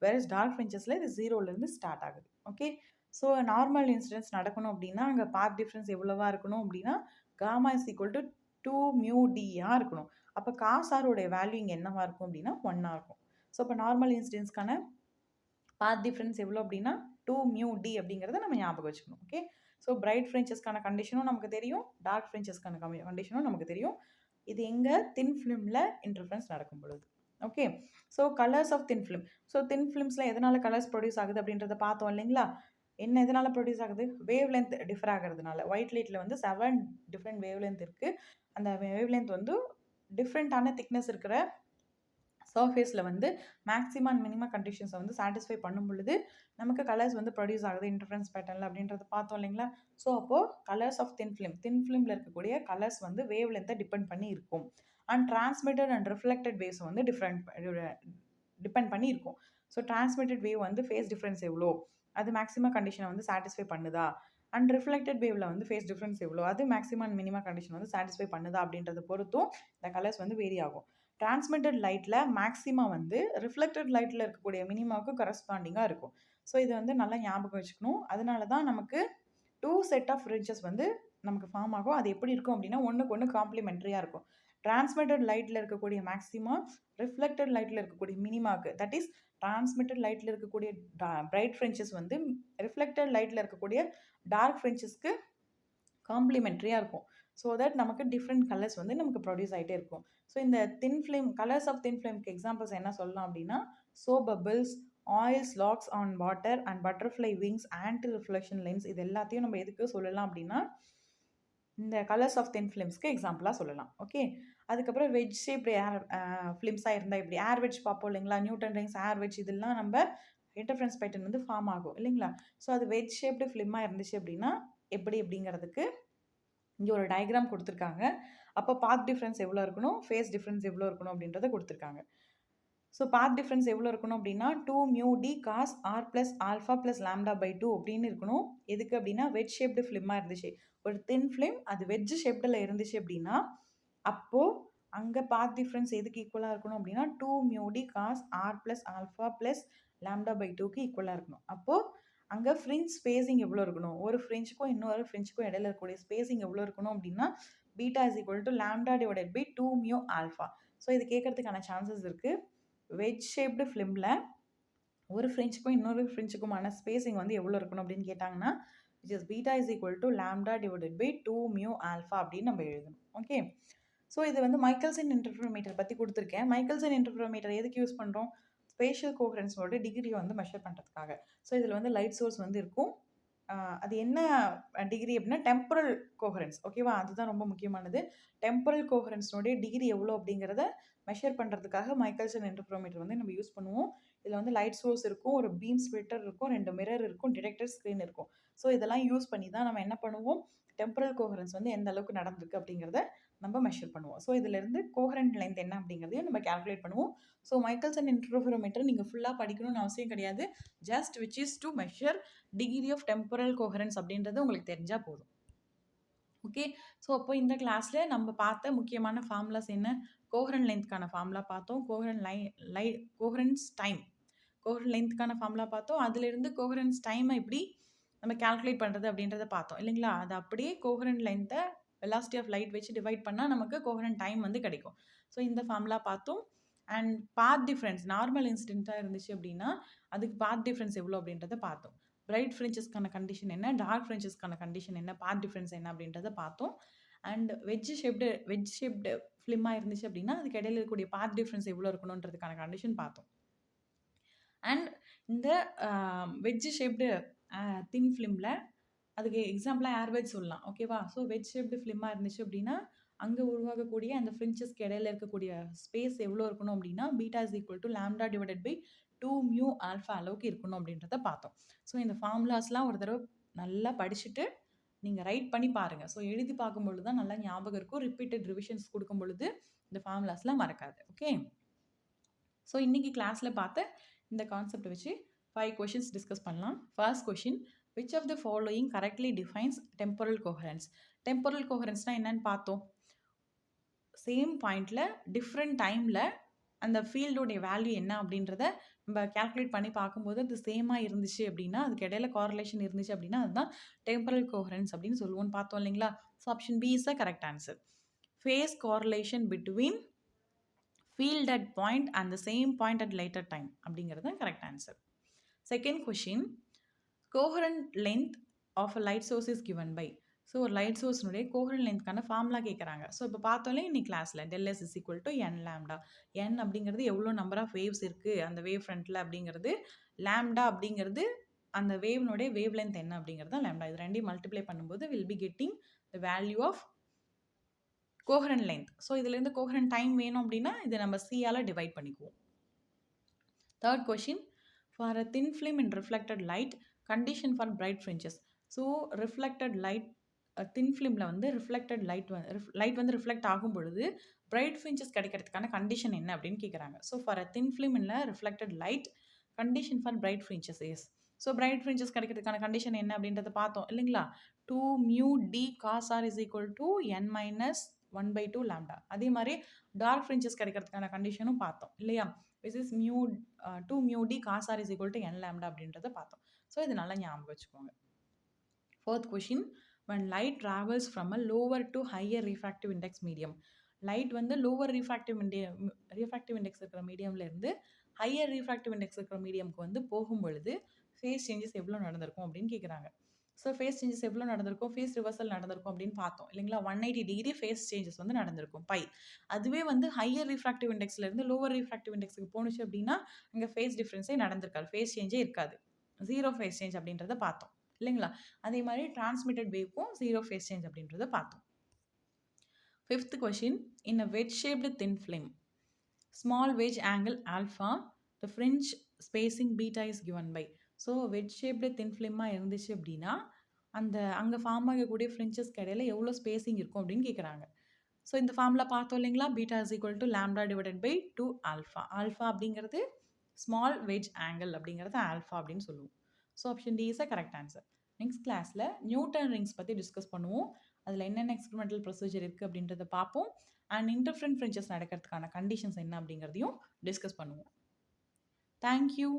வேறஸ் டார்க் ஃப்ரிஞ்சஸில் இது 0லேருந்து ஸ்டார்ட் ஆகுது. ஓகே, ஸோ நார்மல் இன்சிடென்ஸ் நடக்கணும் அப்படின்னா அங்கே பாத் டிஃப்ரென்ஸ் எவ்வளோவா இருக்கணும் அப்படின்னா காமா இஸ் ஈக்குவல் டு 2μdயாக இருக்கணும். அப்போ காஸ் ஆரோடைய வேல்யூ இங்கே என்னவா இருக்கும் அப்படின்னா 1ஆக இருக்கும். ஸோ இப்போ நார்மல் இன்சிடென்ஸ்க்கான பாத் டிஃப்ரென்ஸ் எவ்வளோ அப்படின்னா 2μd அப்படிங்கிறத நம்ம ஞாபகம் வச்சுக்கணும். ஓகே, ஸோ பிரைட் ஃப்ரிஞ்சஸ்க்கான கண்டிஷனும் நமக்கு தெரியும், டார்க் ஃப்ரிஞ்சஸ்க்கான கண்டிஷனும் நமக்கு தெரியும். இது எங்கே தின் ஃபிலிமில் இன்டர்ஃபரன்ஸ் நடக்கும் பொழுது. Okay, so colours of thin film. So thin ஃபிலிம்ஸில் எதனால் கலர்ஸ் ப்ரொடியூஸ் ஆகுது அப்படின்றத பார்த்தோம் இல்லைங்களா. என்ன எதனால் ப்ரொடியூஸ் ஆகுது, வேவ் லென்த் டிஃபர் ஆகிறதுனால. ஒயிட் லைட்டில் வந்து 7 டிஃப்ரெண்ட் வேவ் லென்த் இருக்குது. அந்த வேவ் லென்த் வந்து டிஃப்ரெண்ட்டான திக்னஸ் இருக்கிற சர்ஃபேஸில் வந்து மேக்ஸிமம் அண்ட் மினிமம் கண்டிஷன்ஸை வந்து சாட்டிஸ்ஃபை பண்ணும் பொழுது நமக்கு கலர்ஸ் வந்து ப்ரொடியூஸ் ஆகுது இன்டர்ஃபரன்ஸ் பேட்டர்னில் அப்படின்றத பார்த்தோம் இல்லைங்களா. ஸோ அப்போது கலர்ஸ் ஆஃப் தின் ஃபிலிமில் இருக்கக்கூடிய கலர்ஸ் வந்து வேவ் லென்த்தை டிபெண்ட் பண்ணி இருக்கும். And transmitted and reflected waves வந்து டிபெண்ட் பண்ணி இருக்கும். ஸோ டிரான்ஸ்மிட்டட் வேவ் வந்து ஃபேஸ் டிஃப்ரென்ஸ் எவ்வளோ, அது மேக்ஸிமம் கண்டிஷனை வந்து சாட்டிஸ்ஃபை பண்ணுதா, அண்ட் ரிஃப்ளெக்டட் வேவில் வந்து ஃபேஸ் டிஃப்ரென்ஸ் எவ்வளோ, அது மேக்ஸிமம் அண்ட் மினிமம் கண்டிஷன் வந்து சாட்டிஸ்ஃபை பண்ணுதா அப்படின்றத பொறுத்தும் இந்த கலர்ஸ் வந்து வேரி ஆகும். டிரான்ஸ்மிட்டட் லைட்டில் மேக்ஸிமம் வந்து ரிஃப்ளெக்டட் லைட்டில் இருக்கக்கூடிய மினிமாவுக்கு கரஸ்பாண்டிங்காக இருக்கும். ஸோ இது வந்து நல்லா ஞாபகம் வச்சுக்கணும். அதனால தான் நமக்கு 2 செட் ஆஃப் ஃப்ரிஞ்சஸ் வந்து நமக்கு ஃபார்ம் ஆகும். அது எப்படி இருக்கும் அப்படின்னா ஒன்றுக்கு ஒன்று காம்ப்ளிமெண்ட்ரியாக இருக்கும். டிரான்ஸ்மிட்டட் லைட்டில் இருக்கக்கூடிய மேக்ஸிமம் ரிஃப்ளெக்டட் லைட்டில் இருக்கக்கூடிய மினிமாவுக்கு, தட் இஸ் டிரான்ஸ்மிட்டட் லைட்டில் இருக்கக்கூடிய பிரைட் ஃப்ரிஞ்சஸ் வந்து ரிஃப்ளெக்டட் லைட்டில் இருக்கக்கூடிய டார்க் ஃப்ரிஞ்சஸ்க்கு காம்ப்ளிமெண்ட்ரியாக இருக்கும். ஸோ தட் நமக்கு டிஃப்ரெண்ட் கலர்ஸ் வந்து நமக்கு ப்ரொடியூஸ் ஆகிட்டே இருக்கும். ஸோ இந்த thin film colours of thin ஃபிலிம்க்கு எக்ஸாம்பிள்ஸ் என்ன சொல்லலாம் அப்படின்னா so bubbles, oils, locks on water and butterfly wings, anti reflection lens, இது எல்லாத்தையும் நம்ம எதுக்கு சொல்லலாம் அப்படின்னா இந்த கலர்ஸ் ஆஃப் தின் ஃபிலிம்ஸ்க்கு எக்ஸாம்பிளாக சொல்லலாம். ஓகே, அதுக்கப்புறம் வெஜ் ஷேப்டு ஏர் ஃபிலிம்ஸாக இருந்தால் இப்படி ஏர் வெஜ் பார்ப்போம் இல்லைங்களா, நியூட்டன் ரிங்ஸ், ஏர் வெஜ், இதெல்லாம் நம்ம இன்டர்ஃபரன்ஸ் பேட்டர்ன் வந்து ஃபார்ம் ஆகும் இல்லைங்களா. ஸோ அது வெஜ் ஷேப்டு ஃபிலிமாக இருந்துச்சு அப்படின்னா எப்படி அப்படிங்கிறதுக்கு இங்கே ஒரு டயக்ராம் கொடுத்துருக்காங்க. அப்போ பாத் டிஃப்ரென்ஸ் எவ்வளோ இருக்கணும், ஃபேஸ் டிஃப்ரென்ஸ் எவ்வளோ இருக்கணும் அப்படின்றத கொடுத்துருக்காங்க. ஸோ பாத் டிஃப்ரென்ஸ் எவ்வளோ இருக்கணும் அப்படின்னா 2μd cos r + ஆல்ஃபா + λ/2 அப்படின்னு இருக்கணும். எதுக்கு அப்படின்னா வெஜ் ஷேப்டு ஃபிலிமாக இருந்துச்சு, ஒரு தின் ஃபிலிம் அது வெஜ் ஷேப்டில் இருந்துச்சு அப்படின்னா அப்போது அங்கே பாத் டிஃப்ரென்ஸ் எதுக்கு ஈக்குவலாக இருக்கணும் அப்படின்னா 2μd cos r + ஆல்ஃபா + λ/2க்கு ஈக்குவலாக இருக்கணும். அப்போது அங்கே ஃப்ரிஞ்ச் ஸ்பேஸிங் எவ்வளோ இருக்கணும், ஒரு ஃப்ரிஞ்சுக்கும் இன்னொரு ஃப்ரிஞ்சுக்கும் இடையில இருக்கக்கூடிய ஸ்பேஸிங் எவ்வளோ இருக்கணும் அப்படின்னா beta is equal to λ/2μα. So இது கேட்கறதுக்கான சான்சஸ் இருக்குது. வெஜ் ஷேப்டு ஃபிலிமில் ஒரு ஃப்ரிஞ்சுக்கும் இன்னொரு ஃப்ரிஞ்சுக்குமான ஸ்பேஸிங் வந்து எவ்வளோ இருக்கணும் அப்படின்னு கேட்டாங்கன்னா which is beta is equal to λ/2μα அப்படின்னு நம்ம எழுதணும். ஓகே, ஸோ இது வந்து மைக்கேல்சன் இன்டர்ஃபெரோமீட்டர் பற்றி கொடுத்துருக்கேன். மைக்கேல்சன் இன்டர்ஃபெரோமீட்டர் எதுக்கு யூஸ் பண்ணுறோம், ஸ்பேஷியல் கோஹரன்ஸோட டிகிரியை வந்து மெஷர் பண்ணுறதுக்காக. ஸோ இதில் வந்து லைட் சோர்ஸ் வந்து இருக்கும். அது என்ன டிகிரி அப்படின்னா டெம்பரல் கோஹரன்ஸ். ஓகேவா, அதுதான் ரொம்ப முக்கியமானது. டெம்பரல் கோஹரன்ஸ்னுடைய டிகிரி எவ்வளோ அப்படிங்கிறத மெஷர் பண்ணுறதுக்காக மைக்கேல்சன் இன்டர்ஃபெரோமீட்டர் வந்து நம்ம யூஸ் பண்ணுவோம். இதில் வந்து லைட் சோர்ஸ் இருக்கும், ஒரு பீம் ஸ்ப்ளிட்டர் இருக்கும், 2 மிரர் இருக்கும், டிடெக்டர் ஸ்க்ரீன் இருக்கும். ஸோ இதெல்லாம் யூஸ் பண்ணி தான் நம்ம என்ன பண்ணுவோம், டெம்பரல் கோஹரன்ஸ் வந்து எந்த அளவுக்கு நடந்திருக்கு அப்படிங்கிறத நம்ம மெஷர் பண்ணுவோம். ஸோ இதிலிருந்து கோஹரண்ட் லென்த் என்ன அப்படிங்கிறதையும் நம்ம கேல்குலேட் பண்ணுவோம். ஸோ மைக்கேல்சன் இன்டர்ஃபெரோமீட்டர் நீங்கள் ஃபுல்லாக படிக்கணும்னு அவசியம் கிடையாது. Just which is to measure degree of temporal coherence அப்படின்றது உங்களுக்கு தெரிஞ்சால் போதும். ஓகே, ஸோ அப்போ இந்த கிளாஸில் நம்ம பார்த்த முக்கியமான ஃபார்முலாஸ் என்ன, கோஹரண்ட் லென்த்க்கான ஃபார்முலா பார்த்தோம். கோஹரன்ஸ் டைம், கோஹரண்ட் லென்த்க்கான ஃபார்முலா பார்த்தோம். அதிலிருந்து கோஹரன்ஸ் டைமை எப்படி நம்ம கால்குலேட் பண்ணுறது அப்படின்றத பார்த்தோம் இல்லைங்களா? அது அப்படியே கோஹரண்ட் லென்த்தை வெலாசிட்டி ஆஃப் லைட் வச்சு டிவைட் பண்ணால் நமக்கு கோஹரண்ட் டைம் வந்து கிடைக்கும். ஸோ இந்த ஃபார்முலா பார்த்தோம். அண்ட் பாத் டிஃப்ரென்ஸ் நார்மல் இன்சிடென்ட்டாக இருந்துச்சு அப்படின்னா அதுக்கு பாத் டிஃப்ரென்ஸ் எவ்வளோ அப்படின்றத பார்த்தோம். பிரைட் ஃப்ரிஞ்சஸ்க்கான கண்டிஷன் என்ன, டார்க் ஃப்ரிஞ்சஸ்க்கான கண்டிஷன் என்ன, பாத் டிஃப்ரென்ஸ் என்ன அப்படின்றத பார்த்தோம். அண்ட் வெஜ் ஷேப்டு ஃபிலிமாக இருந்துச்சு அப்படின்னா அதுக்கு இடையில இருக்கக்கூடிய பாத் டிஃப்ரென்ஸ் எவ்வளோ இருக்கணுன்றதுக்கான கண்டிஷன் பார்த்தோம். அண்ட் இந்த வெஜ் ஷேப்டு தின் ஃபிலிமில் அதுக்கு எக்ஸாம்பிளாக ஏர்வேஜ் சொல்லலாம். ஓகேவா? ஸோ வெஜ் ஷேப்டு ஃபிலிமாக இருந்துச்சு அப்படின்னா அங்கே உருவாகக்கூடிய அந்த ஃப்ரிஞ்சஸ்க்கு இடையில இருக்கக்கூடிய ஸ்பேஸ் எவ்வளோ இருக்கணும் அப்படின்னா beta is equal to lambda divided by 2 mu alpha அளவுக்கு இருக்கணும் அப்படின்றத பார்த்தோம். ஸோ இந்த ஃபார்முலாஸ்லாம் ஒரு தடவை நல்லா படிச்சுட்டு நீங்கள் ரைட் பண்ணி பாருங்கள். ஸோ எழுதி பார்க்கும்பொழுது தான் நல்லா ஞாபகம் இருக்கும். ரிப்பீட்டட் ரிவிஷன்ஸ் கொடுக்கும் பொழுது இந்த ஃபார்முலாஸ்லாம் மறக்காது. ஓகே, ஸோ இன்றைக்கி கிளாஸில் பார்த்த இந்த கான்செப்ட் வச்சு 5 கொஷின்ஸ் டிஸ்கஸ் பண்ணலாம். First question, which of the following correctly defines temporal coherence? Temporal coherenceனா என்னன்னு பார்த்தோம். சேம் பாயிண்டில் டிஃப்ரெண்ட் டைமில் அந்த ஃபீல்டோடைய வேல்யூ என்ன அப்படின்றத நம்ம கால்குலேட் பண்ணி பார்க்கும்போது அது சேமாக இருந்துச்சு அப்படின்னா அதுக்கு இடையில காரலேஷன் இருந்துச்சு அப்படின்னா அதுதான் டெம்பரல் கோஹரன்ஸ் அப்படின்னு சொல்லுவோம்னு பார்த்தோம் இல்லைங்களா? So option B is a correct answer. Phase correlation between field at point and the same point at later time அப்படிங்கிறது தான் correct answer. Second question, coherent length of a light source is given by. So ஒரு light சோர்ஸ்னுடைய coherent லென்த்க்கான formula கேட்குறாங்க. So இப்போ பார்த்தோன்னே இன்னைக்கு கிளாஸில் del S is equal to n lambda. n அப்படிங்கிறது எவ்வளோ நம்பர் ஆஃப் வேவ்ஸ் இருக்குது அந்த வேவ் ஃப்ரண்ட்டில் அப்படிங்கிறது, லேம்டா அப்படிங்கிறது அந்த வேவ்னுடைய வேவ் லென்த் என்ன அப்படிங்கிறது தான் லேம்டா. இது ரெண்டையும் மல்டிப்ளை பண்ணும்போது will be getting the value of coherent length. So இதுலேருந்து கோஹரண்ட் டைம் வேணும் அப்படின்னா இதை நம்ம சியால் டிவைட் பண்ணிக்குவோம். Third question, for a thin film in reflected light condition for bright fringes. So reflected light thin ஃபிலிமில் வந்து ரிஃப்ளெக்டட் லைட் வந்து ரிஃப்ளெக்ட் ஆகும் பொழுது பிரைட் ஃப்ரிஞ்சஸ் கிடைக்கிறதுக்கான கண்டிஷன் என்ன அப்படின்னு கேட்குறாங்க. So for a thin film in reflected light condition for bright fringes is. So bright fringes கிடைக்கிறதுக்கான கண்டிஷன் என்ன அப்படின்றத பார்த்தோம் இல்லைங்களா? 2 mu d cos r is equal to n minus 1/2 lambda. அதே மாதிரி டார்க் ஃப்ரிஞ்சஸ் கிடைக்கிறதுக்கான கண்டிஷனும் பார்த்தோம் இல்லையா? Which is 2 mu d cos r is equal to n lambda அப்படின்றத பார்த்தோம். ஸோ இது நல்லா ஞாபகம் வச்சுக்கோங்க. Fourth question, when light travels from a lower to higher refractive index medium. Light வந்து லோவர் ரிஃப்ராக்டிவ் இண்டெக்ஸ் இருக்கிற மீடியம்ல இருந்து ஹையர் ரிஃப்ராக்டிவ் இண்டெக்ஸ் இருக்கிற மீடியம்க்கு வந்து போகும் பொழுது ஃபேஸ் சேஞ்சஸ் எவ்வளோ நடந்திருக்கும் அப்படின்னு கேட்குறாங்க. ஸோ ஃபேஸ் சேஞ்சஸ் எவ்வளோ நடந்திருக்கும், ஃபேஸ் ரிவர்சல் நடந்திருக்கும் அப்படின்னு பார்த்தோம் இல்லைங்களா? 180 டிகிரி ஃபேஸ் சேஞ்சஸ் வந்து நடந்திருக்கும் பை. அதுவே வந்து ஹையர் ரிஃப்ராக்டிவ் இண்டெக்ஸ்லேருந்து லோவர் ரிஃப்ராக்டிவ் இண்டெக்ஸுக்கு போணுச்சு அப்படின்னா அங்கே ஃபேஸ் டிஃப்ரென்ஸே நடந்திருக்காது, ஃபேஸ் சேஞ்சே இருக்காது, 0 ஃபேஸ் சேஞ்ச் அப்படின்றத பார்த்தோம் இல்லைங்களா? அதே மாதிரி டிரான்ஸ்மிட்டட் வேவ்க்கும் 0 ஃபேஸ் சேஞ்ச் அப்படின்றத பார்த்தோம். Fifth question, in a wedge shaped thin film small wedge angle alpha the fringe spacing beta is given by. So wedge shaped thin ஃபிலிமாக இருந்துச்சு அப்படின்னா அந்த அங்கே ஃபார்ம் ஆகக்கூடிய ஃப்ரிஞ்சஸ்க்கு இடையில எவ்வளோ ஸ்பேசிங் இருக்கும் அப்படின்னு கேட்குறாங்க. ஸோ இந்த ஃபார்முலா பார்த்தோம் இல்லைங்களா? Beta is equal to lambda divided by 2 alpha. Alpha அப்படிங்கிறது ஸ்மால் வெட்ஜ் ஆங்கிள் அப்படிங்கிறது ஆல்ஃபா அப்படின்னு சொல்லுவோம். So option D is a correct answer. Next கிளாஸில் நியூட்டன் ரிங்ஸ் பற்றி டிஸ்கஸ் பண்ணுவோம். அதில் என்னென்ன எக்ஸ்பெரிமெண்டல் ப்ரொசீஜர் இருக்குது அப்படின்றத பார்ப்போம். அண்ட் இன்டர்ஃபரன்ட் ஃப்ரிஞ்சஸ் நடக்கிறதுக்கான கண்டிஷன்ஸ் என்ன அப்படிங்கிறதையும் டிஸ்கஸ் பண்ணுவோம். தேங்க்யூ.